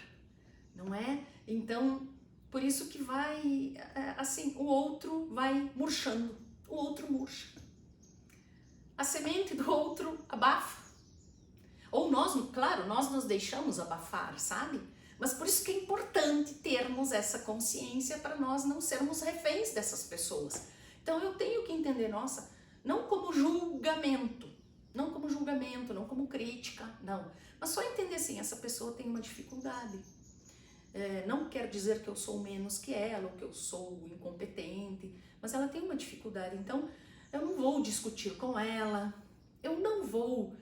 não é? Então, por isso que vai, assim, o outro vai murchando, o outro murcha. A semente do outro abafa. Ou nós, claro, nós nos deixamos abafar, sabe? Mas por isso que é importante termos essa consciência para nós não sermos reféns dessas pessoas. Então eu tenho que entender, nossa, não como julgamento, não como crítica, não. Mas só entender assim, essa pessoa tem uma dificuldade. Não quer dizer que eu sou menos que ela, ou que eu sou incompetente, mas ela tem uma dificuldade, então eu não vou discutir com ela, eu não vou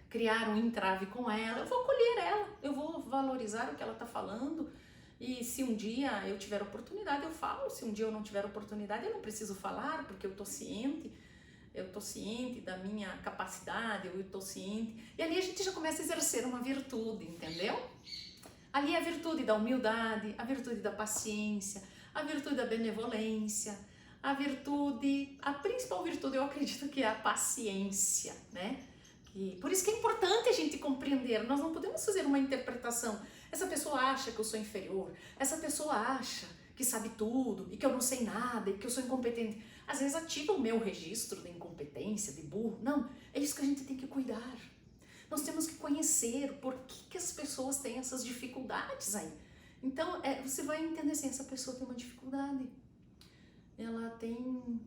criar um entrave com ela, eu vou acolher ela, eu vou valorizar o que ela está falando, e se um dia eu tiver oportunidade eu falo, se um dia eu não tiver oportunidade eu não preciso falar, porque eu estou ciente da minha capacidade, eu estou ciente, e ali a gente já começa a exercer uma virtude, entendeu? Ali é a virtude da humildade, a virtude da paciência, a virtude da benevolência, a principal virtude eu acredito que é a paciência, né? E por isso que é importante a gente compreender, nós não podemos fazer uma interpretação, essa pessoa acha que eu sou inferior, essa pessoa acha que sabe tudo e que eu não sei nada e que eu sou incompetente. Às vezes ativa o meu registro de incompetência, de burro. Não, é isso que a gente tem que cuidar. Nós temos que conhecer por que as pessoas têm essas dificuldades aí. Então, você vai entender assim, essa pessoa tem uma dificuldade. Ela tem...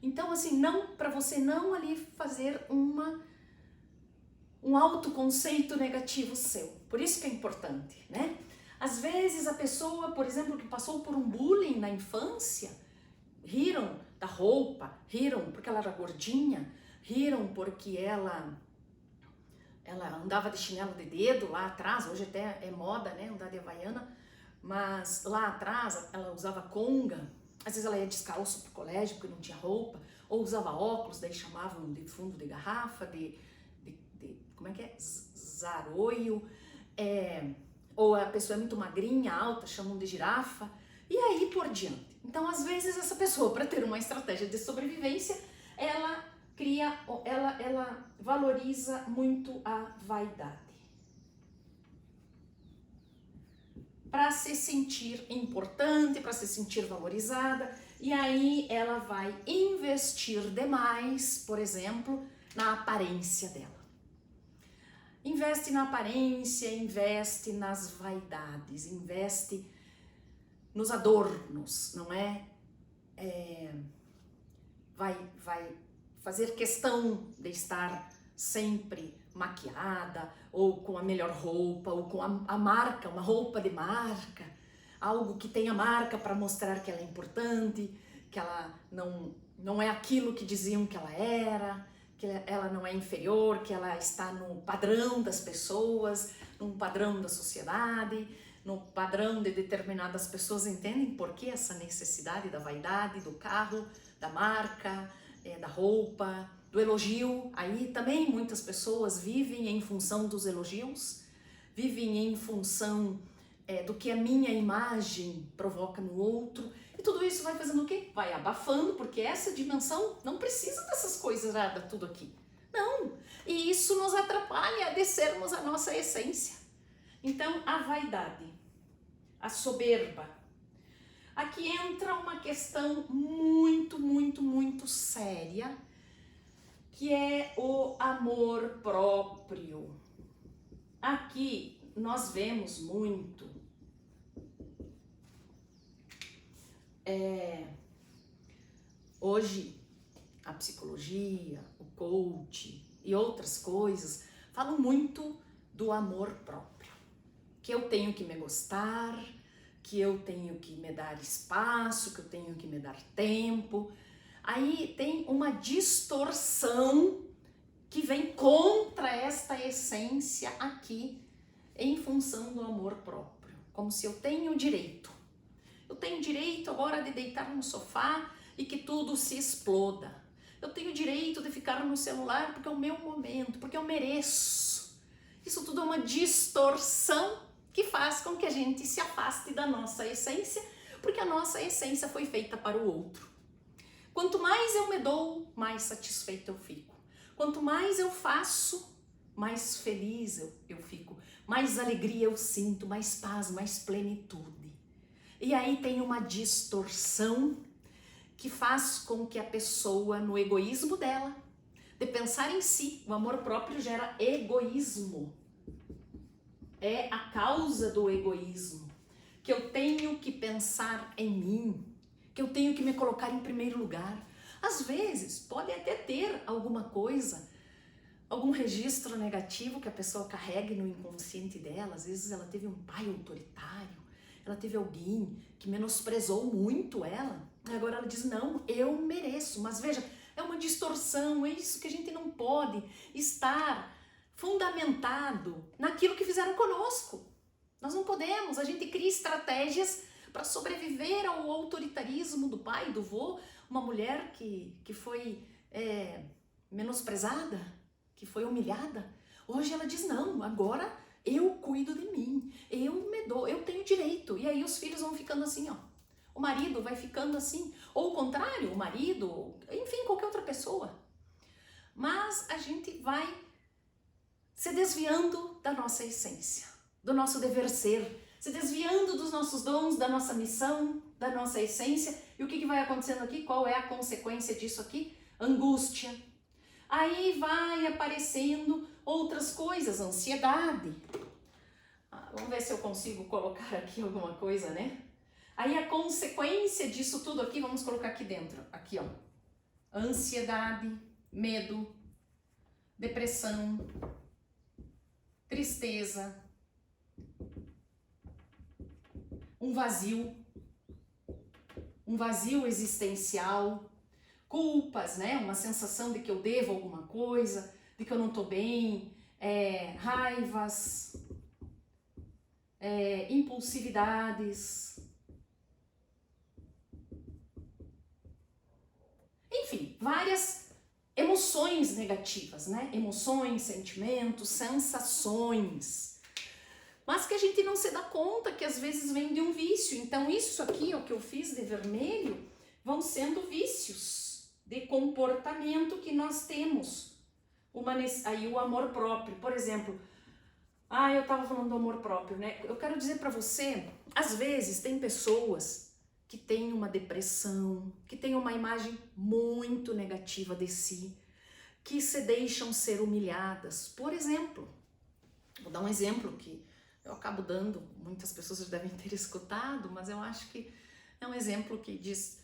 Então, assim, não, para você não ali fazer um autoconceito negativo seu. Por isso que é importante, né? Às vezes a pessoa, por exemplo, que passou por um bullying na infância, riram da roupa, riram porque ela era gordinha, riram porque ela andava de chinelo de dedo lá atrás, hoje até é moda, né, andar de havaiana, mas lá atrás ela usava conga, às vezes ela ia descalço pro colégio porque não tinha roupa, ou usava óculos, daí chamavam de fundo de garrafa, como é que é? Zaroio, ou a pessoa é muito magrinha, alta, chamam de girafa, e aí por diante. Então, às vezes, essa pessoa, para ter uma estratégia de sobrevivência, ela valoriza muito a vaidade. Para se sentir importante, para se sentir valorizada, e aí ela vai investir demais, por exemplo, na aparência dela. Investe na aparência, investe nas vaidades, investe nos adornos, não é? Vai fazer questão de estar sempre maquiada, ou com a melhor roupa, ou com a marca, uma roupa de marca, algo que tenha marca para mostrar que ela é importante, que ela não é aquilo que diziam que ela era, que ela não é inferior, que ela está no padrão das pessoas, no padrão da sociedade, no padrão de determinadas pessoas. Entendem por que essa necessidade da vaidade, do carro, da marca, da roupa, do elogio? Aí também muitas pessoas vivem em função dos elogios, vivem em função do que a minha imagem provoca no outro, e tudo isso vai fazendo o quê? Vai abafando, porque essa dimensão não precisa dessas coisas, tudo aqui. Não, e isso nos atrapalha de sermos a nossa essência. Então, a vaidade, a soberba. Aqui entra uma questão muito, muito, muito séria, que é o amor próprio. Aqui nós vemos muito hoje a psicologia, o coach e outras coisas falam muito do amor próprio, que eu tenho que me gostar, que eu tenho que me dar espaço, que eu tenho que me dar tempo. Aí tem uma distorção que vem contra esta essência aqui, em função do amor próprio, como se eu tenho direito agora de deitar no sofá e que tudo se exploda. Eu tenho direito de ficar no celular porque é o meu momento, porque eu mereço. Isso tudo é uma distorção que faz com que a gente se afaste da nossa essência, porque a nossa essência foi feita para o outro. Quanto mais eu me dou, mais satisfeita eu fico. Quanto mais eu faço, mais feliz eu fico, mais alegria eu sinto, mais paz, mais plenitude. E aí tem uma distorção que faz com que a pessoa, no egoísmo dela, de pensar em si, o amor próprio gera egoísmo. É a causa do egoísmo, que eu tenho que pensar em mim, que eu tenho que me colocar em primeiro lugar. Às vezes pode até ter alguma coisa algum registro negativo que a pessoa carregue no inconsciente dela. Às vezes ela teve um pai autoritário, ela teve alguém que menosprezou muito ela, e agora ela diz, não, eu mereço. Mas veja, é uma distorção, é isso que a gente não pode estar fundamentado naquilo que fizeram conosco. Nós não podemos, a gente cria estratégias para sobreviver ao autoritarismo do pai, do vô, uma mulher que foi menosprezada, que foi humilhada. Hoje ela diz, não, agora eu cuido de mim, eu me dou, eu tenho direito. E aí os filhos vão ficando assim, ó. O marido vai ficando assim, ou o contrário, o marido, enfim, qualquer outra pessoa. Mas a gente vai se desviando da nossa essência, do nosso dever ser, se desviando dos nossos dons, da nossa missão, da nossa essência. E o que vai acontecendo aqui? Qual é a consequência disso aqui? Angústia. Aí vai aparecendo outras coisas, ansiedade. Vamos ver se eu consigo colocar aqui alguma coisa, né? Aí a consequência disso tudo aqui, vamos colocar aqui dentro, aqui ó. Ansiedade, medo, depressão, tristeza, um vazio existencial, culpas, né? Uma sensação de que eu devo alguma coisa, de que eu não tô bem, raivas, impulsividades, enfim, várias emoções negativas, né? Emoções, sentimentos, sensações, mas que a gente não se dá conta que às vezes vem de um vício. Então isso aqui, o que eu fiz de vermelho, vão sendo vícios de comportamento que nós temos. Aí o amor próprio, por exemplo, eu estava falando do amor próprio, né? Eu quero dizer para você, às vezes tem pessoas que têm uma depressão, que têm uma imagem muito negativa de si, que se deixam ser humilhadas. Por exemplo, vou dar um exemplo que eu acabo dando, muitas pessoas já devem ter escutado, mas eu acho que é um exemplo que diz,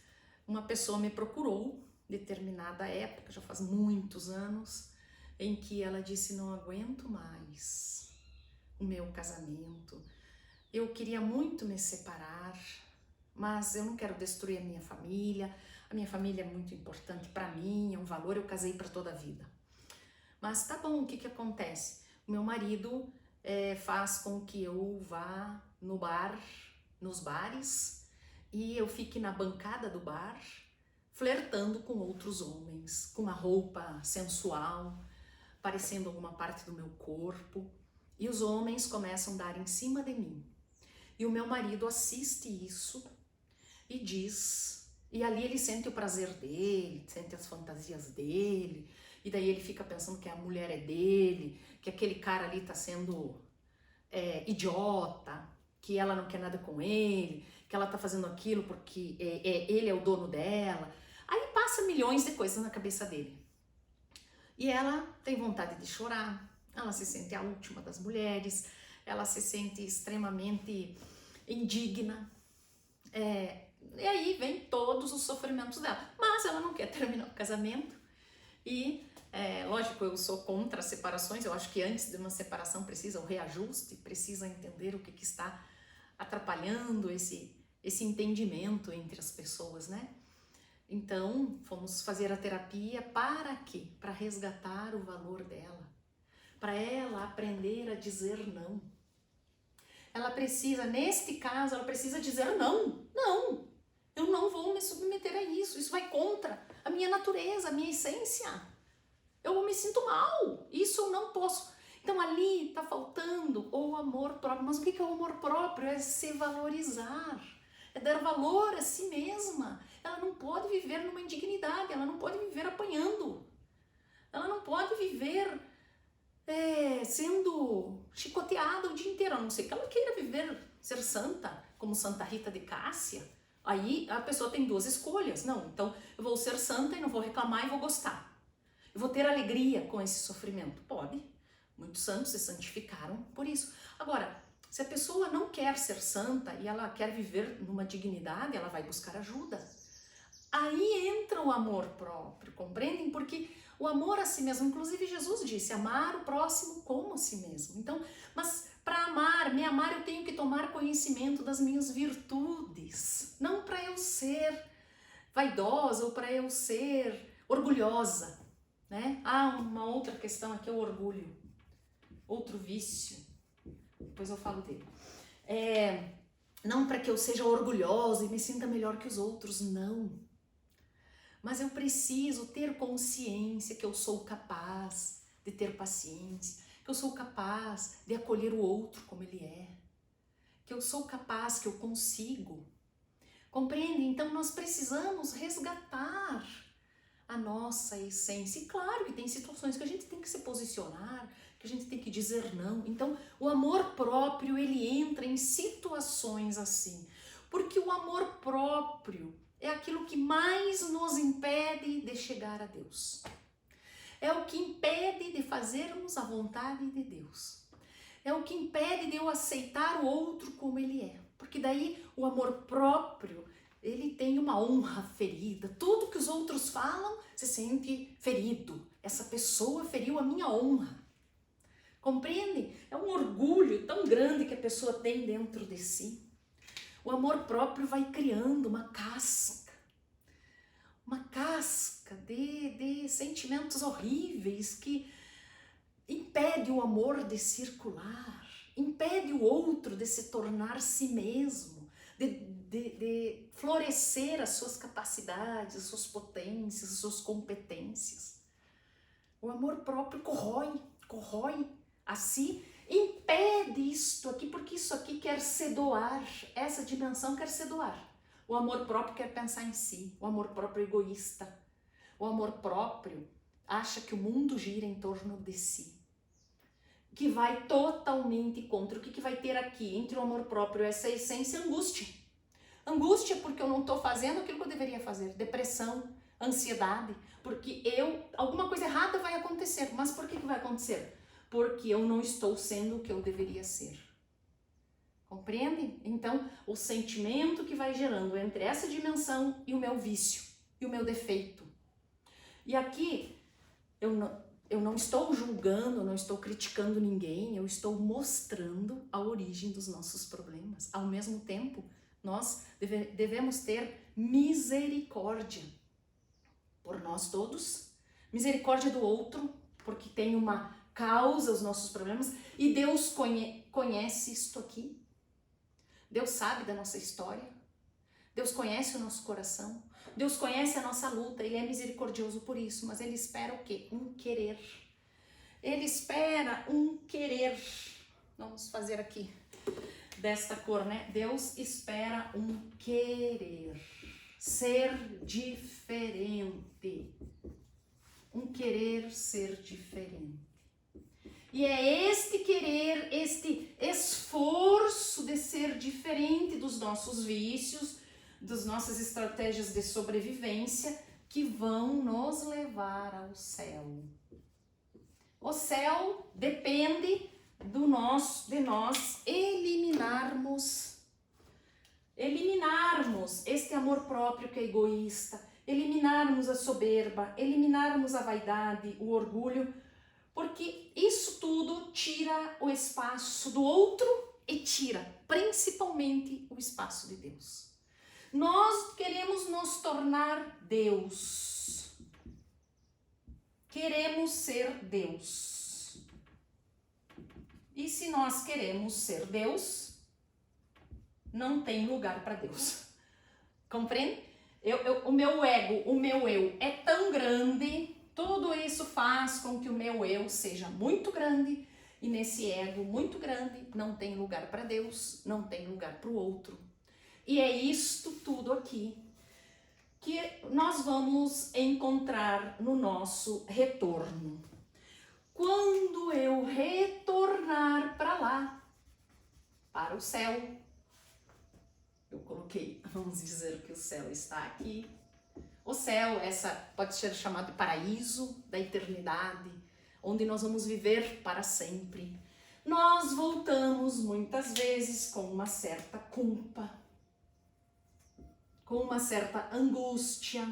uma pessoa me procurou em determinada época, já faz muitos anos, em que ela disse, não aguento mais o meu casamento, eu queria muito me separar, mas eu não quero destruir a minha família é muito importante para mim, é um valor, eu casei para toda a vida. Mas tá bom, o que acontece? O meu marido faz com que eu vá nos bares, e eu fique na bancada do bar, flertando com outros homens, com a roupa sensual, parecendo alguma parte do meu corpo, e os homens começam a dar em cima de mim. E o meu marido assiste isso e diz, e ali ele sente o prazer dele, sente as fantasias dele, e daí ele fica pensando que a mulher é dele, que aquele cara ali tá sendo idiota, que ela não quer nada com ele, que ela tá fazendo aquilo porque ele é o dono dela. Aí passa milhões de coisas na cabeça dele. E ela tem vontade de chorar, ela se sente a última das mulheres, ela se sente extremamente indigna, e aí vem todos os sofrimentos dela, mas ela não quer terminar o casamento. E lógico, eu sou contra as separações, eu acho que antes de uma separação precisa o reajuste, precisa entender o que está atrapalhando esse entendimento entre as pessoas, né? Então, fomos fazer a terapia para quê? Para resgatar o valor dela, para ela aprender a dizer não. Ela precisa, neste caso, ela precisa dizer não. Não, eu não vou me submeter a isso, isso vai contra a minha natureza, a minha essência. Eu me sinto mal, isso eu não posso. Então ali está faltando o amor próprio. Mas o que é o amor próprio? É se valorizar, é dar valor a si mesma. Ela não pode viver numa indignidade, ela não pode viver apanhando, ela não pode viver sendo chicoteada o dia inteiro, a não ser que ela queira viver, ser santa, como Santa Rita de Cássia. Aí a pessoa tem duas escolhas. Não, então eu vou ser santa e não vou reclamar e vou gostar. Eu vou ter alegria com esse sofrimento. Pode. Muitos santos se santificaram por isso. Agora, se a pessoa não quer ser santa e ela quer viver numa dignidade, ela vai buscar ajuda. Aí entra o amor próprio, compreendem? Porque o amor a si mesmo, inclusive Jesus disse, amar o próximo como a si mesmo. Então, mas para amar, me amar, eu tenho que tomar conhecimento das minhas virtudes, não para eu ser vaidosa ou para eu ser orgulhosa, né? Ah, uma outra questão aqui é o orgulho, outro vício, depois eu falo dele. Não para que eu seja orgulhosa e me sinta melhor que os outros, não. Mas eu preciso ter consciência que eu sou capaz de ter paciência, que eu sou capaz de acolher o outro como ele é, que eu sou capaz, que eu consigo. Compreende? Então nós precisamos resgatar a nossa essência. E claro que tem situações que a gente tem que se posicionar, que a gente tem que dizer não. Então o amor próprio, ele entra em situações assim. Porque o amor próprio é aquilo que mais nos impede de chegar a Deus. É o que impede de fazermos a vontade de Deus. É o que impede de eu aceitar o outro como ele é. Porque daí o amor próprio, ele tem uma honra ferida. Tudo que os outros falam, se sente ferido. Essa pessoa feriu a minha honra. Compreende? É um orgulho tão grande que a pessoa tem dentro de si. O amor próprio vai criando uma casca de sentimentos horríveis que impede o amor de circular, impede o outro de se tornar si mesmo, de florescer as suas capacidades, as suas potências, as suas competências. O amor próprio corrói a si, impede isto aqui, porque isso aqui quer se doar, essa dimensão quer se doar. O amor próprio quer pensar em si, o amor próprio é egoísta. O amor próprio acha que o mundo gira em torno de si, que vai totalmente contra. O que vai ter aqui entre o amor próprio e essa essência? Angústia. Angústia porque eu não estou fazendo aquilo que eu deveria fazer. Depressão, ansiedade, porque alguma coisa errada vai acontecer. Mas por que vai acontecer? Porque eu não estou sendo o que eu deveria ser. Compreendem? Então, o sentimento que vai gerando entre essa dimensão e o meu vício, e o meu defeito. E aqui, eu não estou julgando, não estou criticando ninguém, eu estou mostrando a origem dos nossos problemas. Ao mesmo tempo, nós devemos ter misericórdia por nós todos, misericórdia do outro, porque tem uma causa os nossos problemas, e Deus conhece isto aqui. Deus sabe da nossa história, Deus conhece o nosso coração, Deus conhece a nossa luta, Ele é misericordioso por isso, mas Ele espera o quê? Um querer. Ele espera um querer. Vamos fazer aqui desta cor, né? Deus espera um querer. Ser diferente. Um querer ser diferente. E é este querer, este esforço de ser diferente dos nossos vícios, das nossas estratégias de sobrevivência, que vão nos levar ao céu. O céu depende de nós eliminarmos este amor próprio que é egoísta, eliminarmos a soberba, eliminarmos a vaidade, o orgulho, porque isso tudo tira o espaço do outro e tira principalmente o espaço de Deus. Nós queremos nos tornar Deus. Queremos ser Deus. E se nós queremos ser Deus, não tem lugar para Deus. Compreende? O meu ego, o meu eu é tão grande, tudo isso faz com que o meu eu seja muito grande, e nesse ego muito grande não tem lugar para Deus, não tem lugar para o outro. E é isto tudo aqui que nós vamos encontrar no nosso retorno. Quando eu retornar para lá, para o céu, eu coloquei, vamos dizer que o céu está aqui. O céu, essa pode ser chamado de paraíso da eternidade, onde nós vamos viver para sempre. Nós voltamos muitas vezes com uma certa culpa, com uma certa angústia,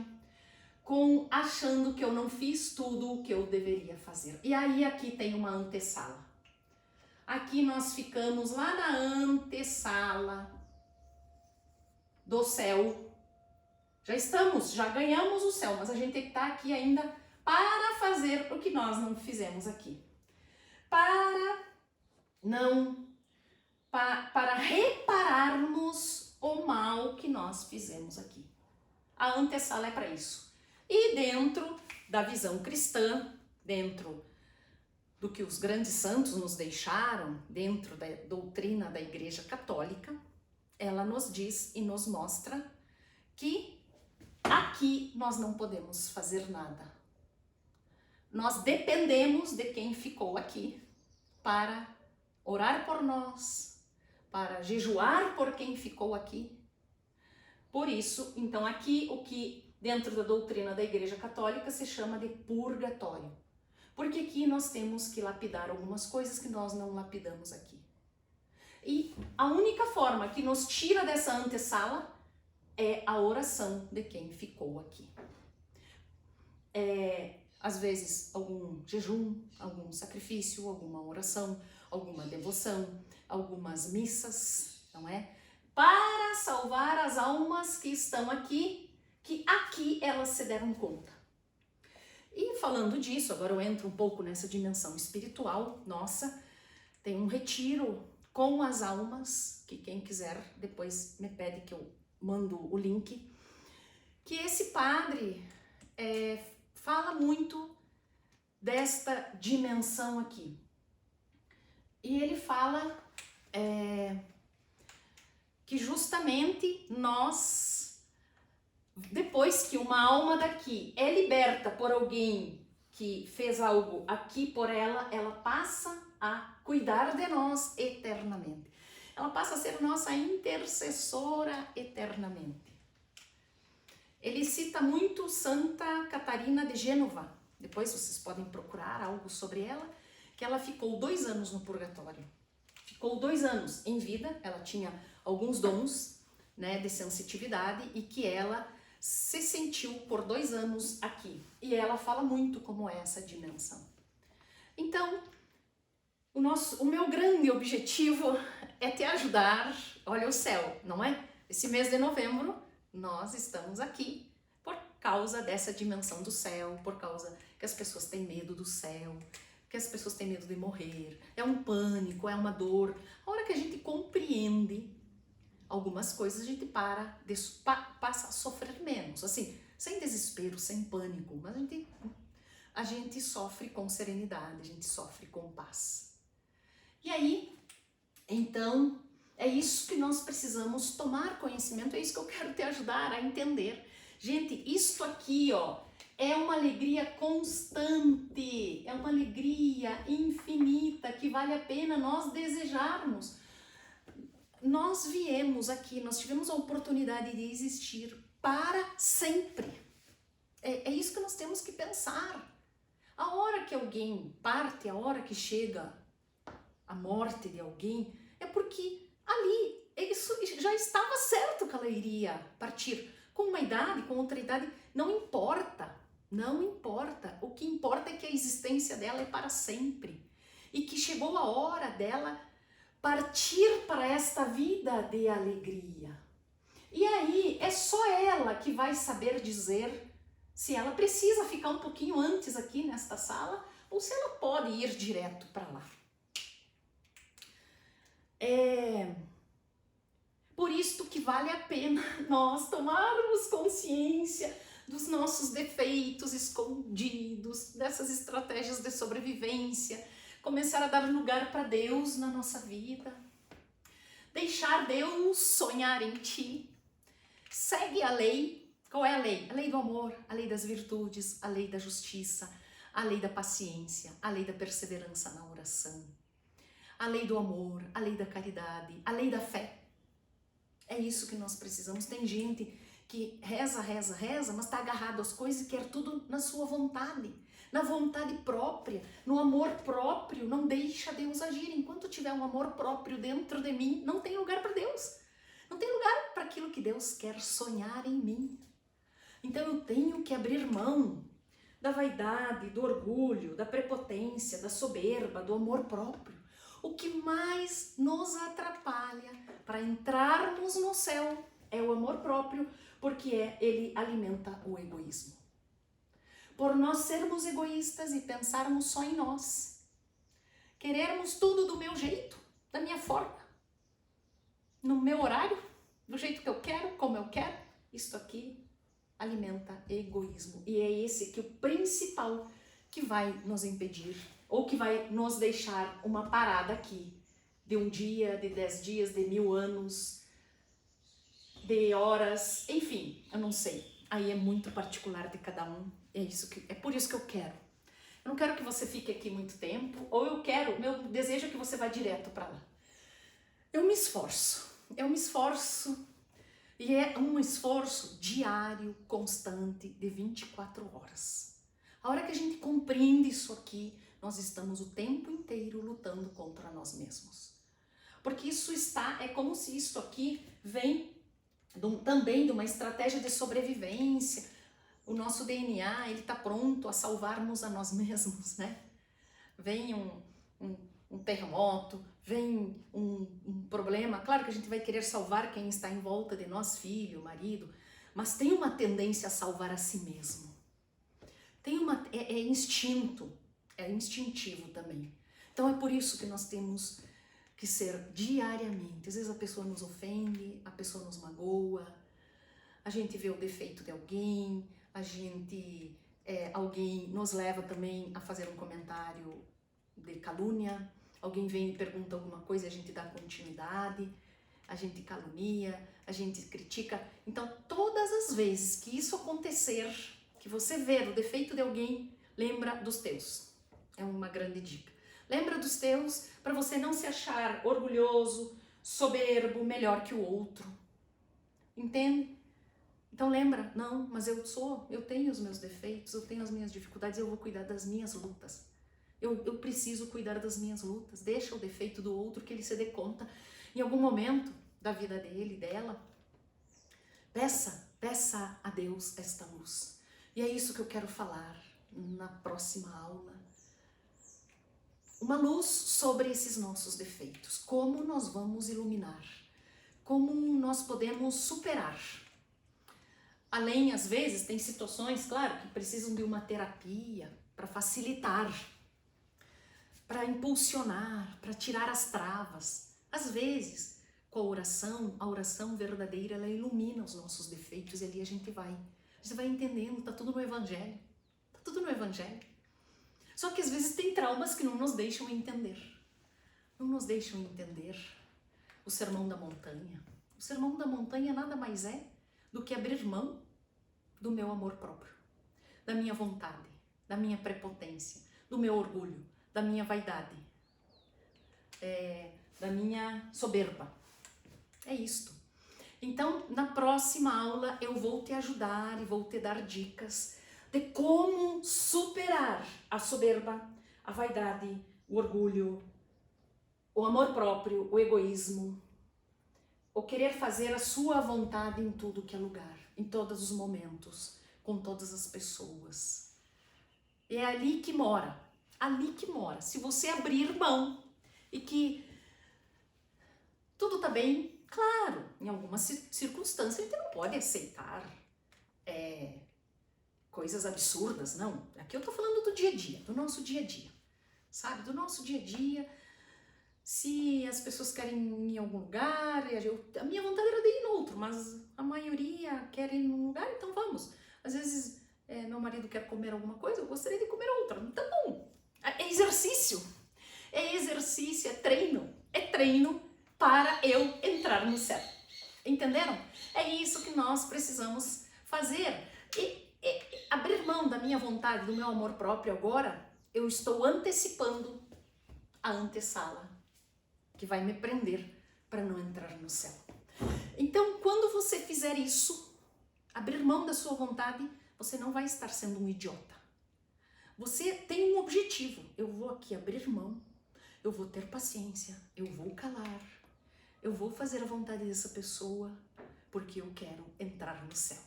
com achando que eu não fiz tudo o que eu deveria fazer. E aí aqui tem uma antessala. Aqui nós ficamos lá na antessala do céu. Já ganhamos o céu, mas a gente tem que estar aqui ainda para fazer o que nós não fizemos aqui. Para repararmos o mal que nós fizemos aqui. A antessala é para isso. E dentro da visão cristã, dentro do que os grandes santos nos deixaram, dentro da doutrina da Igreja Católica, ela nos diz e nos mostra que aqui nós não podemos fazer nada. Nós dependemos de quem ficou aqui para orar por nós, para jejuar por quem ficou aqui. Por isso, então aqui o que dentro da doutrina da Igreja Católica se chama de purgatório. Porque aqui nós temos que lapidar algumas coisas que nós não lapidamos aqui. E a única forma que nos tira dessa antessala é a oração de quem ficou aqui. Às vezes algum jejum, algum sacrifício, alguma oração, alguma devoção, algumas missas, não é? Para salvar as almas que estão aqui, que aqui elas se deram conta. E falando disso, agora eu entro um pouco nessa dimensão espiritual nossa, tem um retiro com as almas, que quem quiser depois me pede que eu mando o link, que esse padre fala muito desta dimensão aqui. E ele fala que justamente nós, depois que uma alma daqui é liberta por alguém que fez algo aqui por ela, ela passa a cuidar de nós eternamente. Ela passa a ser nossa intercessora eternamente. Ele cita muito Santa Catarina de Gênova. Depois vocês podem procurar algo sobre ela, que ela ficou 2 anos no purgatório. Ficou 2 anos em vida, ela tinha alguns dons, né, de sensitividade, e que ela se sentiu por 2 anos aqui. E ela fala muito como é essa dimensão. Então, o meu grande objetivo é te ajudar. Olha o céu, não é? Esse mês de novembro, nós estamos aqui por causa dessa dimensão do céu, por causa que as pessoas têm medo do céu, que as pessoas têm medo de morrer. É um pânico, é uma dor. A hora que a gente compreende algumas coisas, a gente passa a sofrer menos, assim, sem desespero, sem pânico, mas a gente sofre com serenidade, a gente sofre com paz. E aí, então, é isso que nós precisamos tomar conhecimento, é isso que eu quero te ajudar a entender. Gente, isto aqui, ó, é uma alegria constante, é uma alegria infinita que vale a pena nós desejarmos. Nós viemos aqui, nós tivemos a oportunidade de existir para sempre. É isso que nós temos que pensar. A hora que alguém parte, a hora que chega a morte de alguém, é porque ali, isso já estava certo que ela iria partir. Com uma idade, com outra idade, não importa. Não importa. O que importa é que a existência dela é para sempre. E que chegou a hora dela partir para esta vida de alegria. E aí é só ela que vai saber dizer se ela precisa ficar um pouquinho antes aqui nesta sala ou se ela pode ir direto para lá. Por isto que vale a pena nós tomarmos consciência dos nossos defeitos escondidos, dessas estratégias de sobrevivência, começar a dar lugar para Deus na nossa vida, deixar Deus sonhar em ti. Segue a lei. Qual é a lei? A lei do amor, a lei das virtudes, a lei da justiça, a lei da paciência, a lei da perseverança na oração, a lei do amor, a lei da caridade, a lei da fé. É isso que nós precisamos. Tem gente que reza, mas está agarrado às coisas e quer tudo na sua vontade, na vontade própria, no amor próprio. Não deixa Deus agir. Enquanto tiver um amor próprio dentro de mim, não tem lugar para Deus. Não tem lugar para aquilo que Deus quer sonhar em mim. Então eu tenho que abrir mão da vaidade, do orgulho, da prepotência, da soberba, do amor próprio. O que mais nos atrapalha para entrarmos no céu é o amor próprio, porque ele alimenta o egoísmo. Por nós sermos egoístas e pensarmos só em nós, querermos tudo do meu jeito, da minha forma, no meu horário, do jeito que eu quero, como eu quero, isto aqui alimenta egoísmo. E é esse que o principal que vai nos impedir, ou que vai nos deixar uma parada aqui, de um dia, de 10 dias, de 1000 anos, de horas, enfim, eu não sei. Aí é muito particular de cada um. É por isso que eu quero. Eu não quero que você fique aqui muito tempo, ou meu desejo é que você vá direto para lá. Eu me esforço, e é um esforço diário, constante, de 24 horas. A hora que a gente compreende isso aqui, nós estamos o tempo inteiro lutando contra nós mesmos. Porque é como se isso aqui vem também de uma estratégia de sobrevivência. O nosso DNA, ele está pronto a salvar-nos a nós mesmos, né? Vem um terremoto, vem um problema, claro que a gente vai querer salvar quem está em volta de nós, filho, marido, mas tem uma tendência a salvar a si mesmo. É instinto, é instintivo também. Então é por isso que nós temos que ser diariamente. Às vezes a pessoa nos ofende, a pessoa nos magoa, a gente vê o defeito de alguém, alguém nos leva também a fazer um comentário de calúnia, alguém vem e pergunta alguma coisa e a gente dá continuidade, a gente calunia, a gente critica. Então, todas as vezes que isso acontecer, que você ver o defeito de alguém, lembra dos teus. É uma grande dica. Lembra dos teus para você não se achar orgulhoso, soberbo, melhor que o outro. Entende? Então lembra, não, mas eu tenho os meus defeitos, eu tenho as minhas dificuldades, eu vou cuidar das minhas lutas. Eu preciso cuidar das minhas lutas. Deixa o defeito do outro que ele se dê conta. Em algum momento da vida dele, dela, peça a Deus esta luz. E é isso que eu quero falar na próxima aula. Uma luz sobre esses nossos defeitos. Como nós vamos iluminar. Como nós podemos superar. Além, às vezes, tem situações, claro, que precisam de uma terapia para facilitar, para impulsionar, para tirar as travas. Às vezes, com a oração verdadeira, ela ilumina os nossos defeitos e ali a gente vai entendendo, tá tudo no Evangelho. Tá tudo no Evangelho. Só que às vezes tem traumas que não nos deixam entender. Não nos deixam entender o Sermão da Montanha. O Sermão da Montanha nada mais é do que abrir mão do meu amor próprio, da minha vontade, da minha prepotência, do meu orgulho, da minha vaidade, da minha soberba. É isto. Então, na próxima aula eu vou te ajudar e vou te dar dicas de como superar a soberba, a vaidade, o orgulho, o amor próprio, o egoísmo, o querer fazer a sua vontade em tudo que é lugar, em todos os momentos, com todas as pessoas. É ali que mora. Se você abrir mão e que tudo tá bem, claro, em algumas circunstâncias a gente não pode aceitar coisas absurdas, não. Aqui eu tô falando do dia a dia, do nosso dia a dia, sabe? Do nosso dia a dia. Se as pessoas querem ir em algum lugar, a minha vontade era de ir em outro, mas a maioria quer ir em um lugar, então vamos. Às vezes meu marido quer comer alguma coisa, eu gostaria de comer outra. Então, bom, é exercício, é treino para eu entrar no céu. Entenderam? É isso que nós precisamos fazer. E abrir mão da minha vontade, do meu amor próprio agora, eu estou antecipando a antessala que vai me prender para não entrar no céu. Então, quando você fizer isso, abrir mão da sua vontade, você não vai estar sendo um idiota. Você tem um objetivo. Eu vou aqui abrir mão, eu vou ter paciência, eu vou calar, Eu vou fazer a vontade dessa pessoa porque eu quero entrar no céu.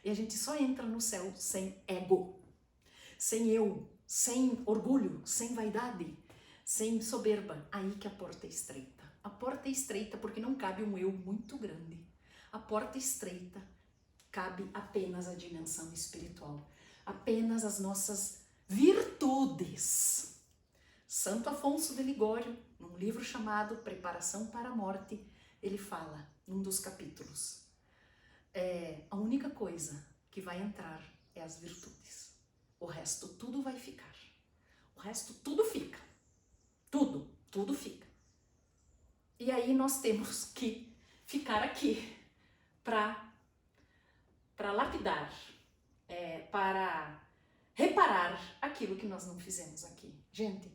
E a gente só entra no céu sem ego, sem eu, sem orgulho, sem vaidade, sem soberba. Aí que a porta é estreita. A porta é estreita porque não cabe um eu muito grande. A porta estreita cabe apenas a dimensão espiritual, apenas as nossas virtudes. Santo Afonso de Ligório, num livro chamado Preparação para a Morte, ele fala, num dos capítulos, a única coisa que vai entrar é as virtudes. O resto tudo vai ficar. O resto tudo fica. Tudo fica. E aí nós temos que ficar aqui para lapidar, para reparar aquilo que nós não fizemos aqui. Gente,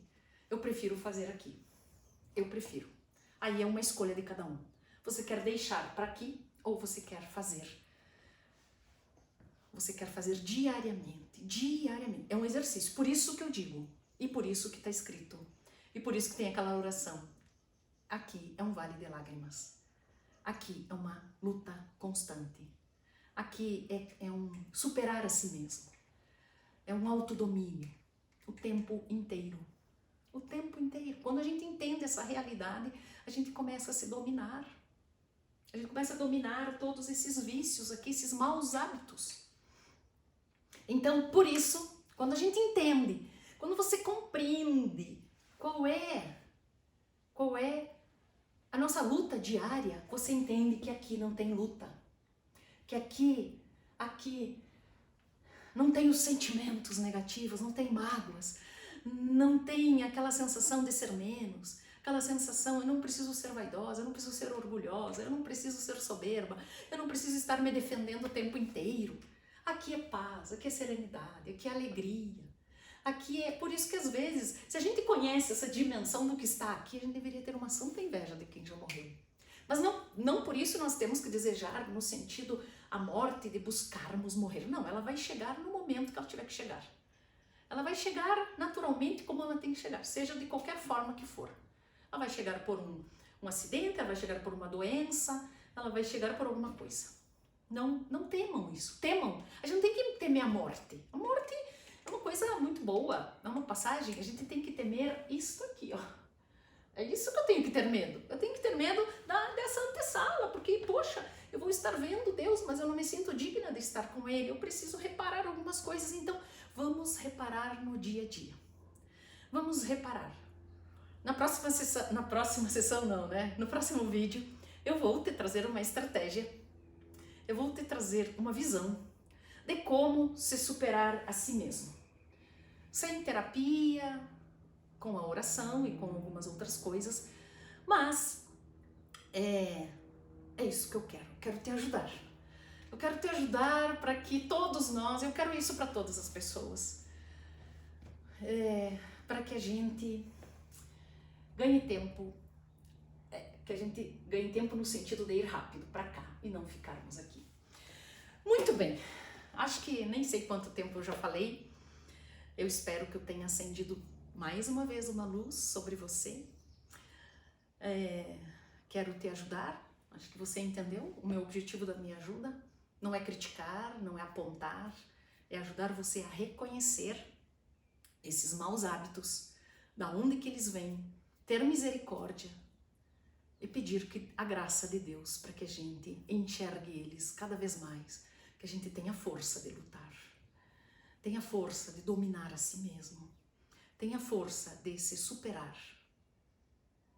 eu prefiro fazer aqui. Eu prefiro. Aí é uma escolha de cada um. Você quer deixar para aqui ou você quer fazer? Você quer fazer diariamente. Diariamente. É um exercício. Por isso que eu digo. E por isso que está escrito. E por isso que tem aquela oração. Aqui é um vale de lágrimas. Aqui é uma luta constante. Aqui é um superar a si mesmo. É um autodomínio. O tempo inteiro. O tempo inteiro. Quando a gente entende essa realidade, a gente começa a se dominar. A gente começa a dominar todos esses vícios aqui, esses maus hábitos. Então, por isso, quando a gente entende, quando você compreende qual é a nossa luta diária, você entende que aqui não tem luta. Que aqui não tem os sentimentos negativos, não tem mágoas, não tem aquela sensação de ser menos, aquela sensação, eu não preciso ser vaidosa, eu não preciso ser orgulhosa, eu não preciso ser soberba, eu não preciso estar me defendendo o tempo inteiro. Aqui é paz, aqui é serenidade, aqui é alegria. Aqui é por isso que às vezes, se a gente conhece essa dimensão do que está aqui, a gente deveria ter uma santa inveja de quem já morreu. Mas não por isso nós temos que desejar no sentido a morte de buscarmos morrer. Não, ela vai chegar no momento que ela tiver que chegar. Ela vai chegar naturalmente como ela tem que chegar, seja de qualquer forma que for. Ela vai chegar por um acidente, ela vai chegar por uma doença, ela vai chegar por alguma coisa. Não temam isso, temam. A gente não tem que temer a morte. A morte é uma coisa muito boa, é uma passagem. A gente tem que temer isso aqui, ó. É isso que eu tenho que ter medo. Eu tenho que ter medo dessa antessala, porque, poxa, eu vou estar vendo Deus, mas eu não me sinto digna de estar com Ele. Eu preciso reparar algumas coisas, então vamos reparar no dia a dia. Vamos reparar. No próximo vídeo, eu vou te trazer uma estratégia, eu vou te trazer uma visão de como se superar a si mesmo. Sem terapia, com a oração e com algumas outras coisas, mas é isso que eu quero te ajudar. Eu quero te ajudar para que todos nós, eu quero isso para todas as pessoas, para que a gente ganhe tempo, que a gente ganhe tempo no sentido de ir rápido para cá e não ficarmos aqui. Muito bem, acho que nem sei quanto tempo eu já falei, eu espero que eu tenha acendido mais uma vez uma luz sobre você. Quero te ajudar, acho que você entendeu o meu objetivo da minha ajuda. Não é criticar, não é apontar, é ajudar você a reconhecer esses maus hábitos, da onde que eles vêm, ter misericórdia e pedir que a graça de Deus para que a gente enxergue eles cada vez mais, que a gente tenha força de lutar, tenha força de dominar a si mesmo, tenha força de se superar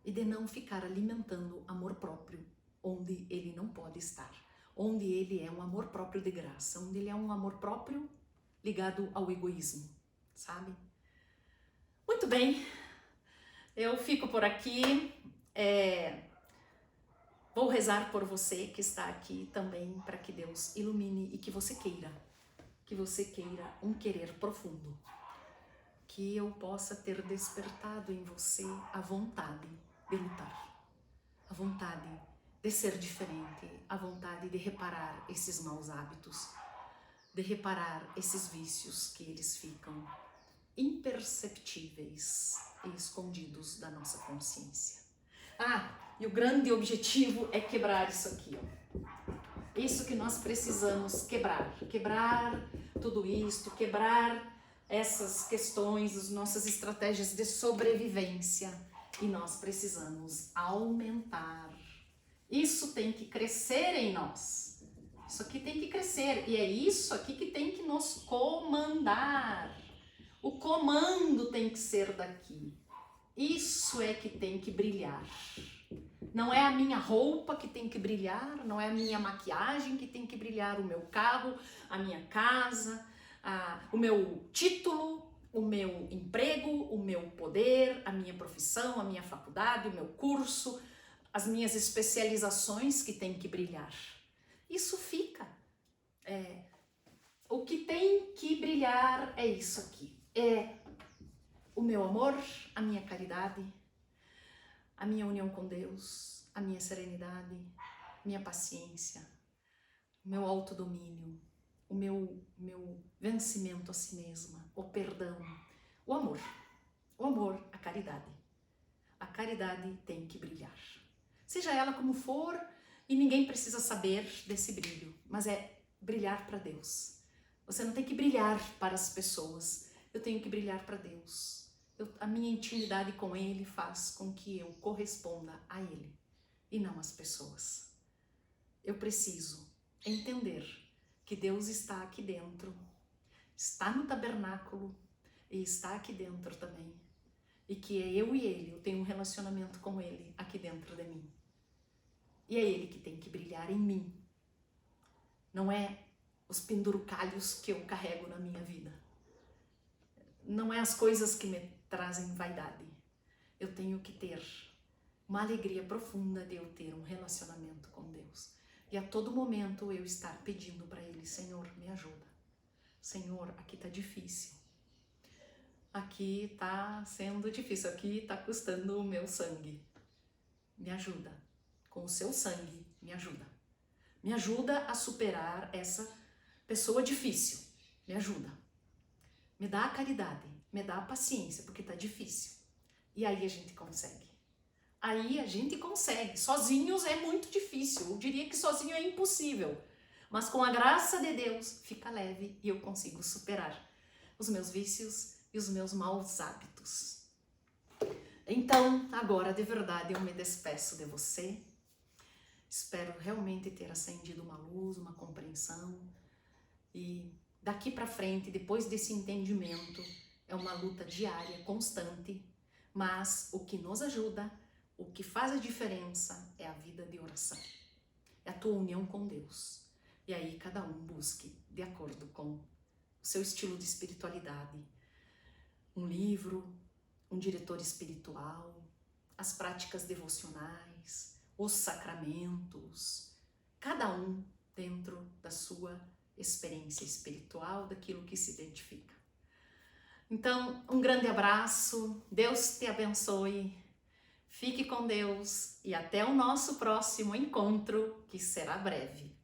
e de não ficar alimentando amor próprio onde ele não pode estar, onde ele é um amor próprio de graça, onde ele é um amor próprio ligado ao egoísmo, sabe? Muito bem, eu fico por aqui, vou rezar por você que está aqui também, para que Deus ilumine e que você queira um querer profundo, que eu possa ter despertado em você a vontade de lutar, a vontade de ser diferente, a vontade de reparar esses maus hábitos, de reparar esses vícios que eles ficam imperceptíveis e escondidos da nossa consciência. E o grande objetivo é quebrar isso aqui, ó. Isso que nós precisamos quebrar. Quebrar tudo isto, quebrar essas questões, as nossas estratégias de sobrevivência. E nós precisamos aumentar. Isso tem que crescer em nós. Isso aqui tem que crescer. E é isso aqui que tem que nos comandar. O comando tem que ser daqui. Isso é que tem que brilhar. Não é a minha roupa que tem que brilhar, não é a minha maquiagem que tem que brilhar, o meu carro, a minha casa, o meu título, o meu emprego, o meu poder, a minha profissão, a minha faculdade, o meu curso, as minhas especializações que tem que brilhar. Isso fica. O que tem que brilhar é isso aqui. É o meu amor, a minha caridade, a minha união com Deus, a minha serenidade, minha paciência, o meu autodomínio, o meu vencimento a si mesma, o perdão, o amor, a caridade. A caridade tem que brilhar. Seja ela como for, e ninguém precisa saber desse brilho, mas é brilhar para Deus. Você não tem que brilhar para as pessoas, eu tenho que brilhar para Deus. A minha intimidade com Ele faz com que eu corresponda a Ele e não às pessoas. Eu preciso entender que Deus está aqui dentro, está no tabernáculo e está aqui dentro também. E que é eu e Ele, eu tenho um relacionamento com Ele aqui dentro de mim. E é Ele que tem que brilhar em mim. Não é os pendurucalhos que eu carrego na minha vida. Não é as coisas que me trazem vaidade. Eu tenho que ter uma alegria profunda de eu ter um relacionamento com Deus. E a todo momento eu estar pedindo para Ele, Senhor, me ajuda. Senhor, aqui tá difícil. Aqui tá sendo difícil, aqui tá custando o meu sangue. Me ajuda. Com o seu sangue, me ajuda. Me ajuda a superar essa pessoa difícil. Me ajuda. Me dá a caridade, me dá a paciência, porque tá difícil. E aí a gente consegue. Aí a gente consegue. Sozinhos é muito difícil. Eu diria que sozinho é impossível. Mas com a graça de Deus, fica leve e eu consigo superar os meus vícios e os meus maus hábitos. Então, agora de verdade eu me despeço de você. Espero realmente ter acendido uma luz, uma compreensão. E daqui para frente, depois desse entendimento, é uma luta diária, constante, mas o que nos ajuda, o que faz a diferença é a vida de oração. É a tua união com Deus. E aí cada um busque de acordo com o seu estilo de espiritualidade. Um livro, um diretor espiritual, as práticas devocionais, os sacramentos, cada um dentro da sua experiência espiritual, daquilo que se identifica. Então, um grande abraço, Deus te abençoe, fique com Deus e até o nosso próximo encontro, que será breve.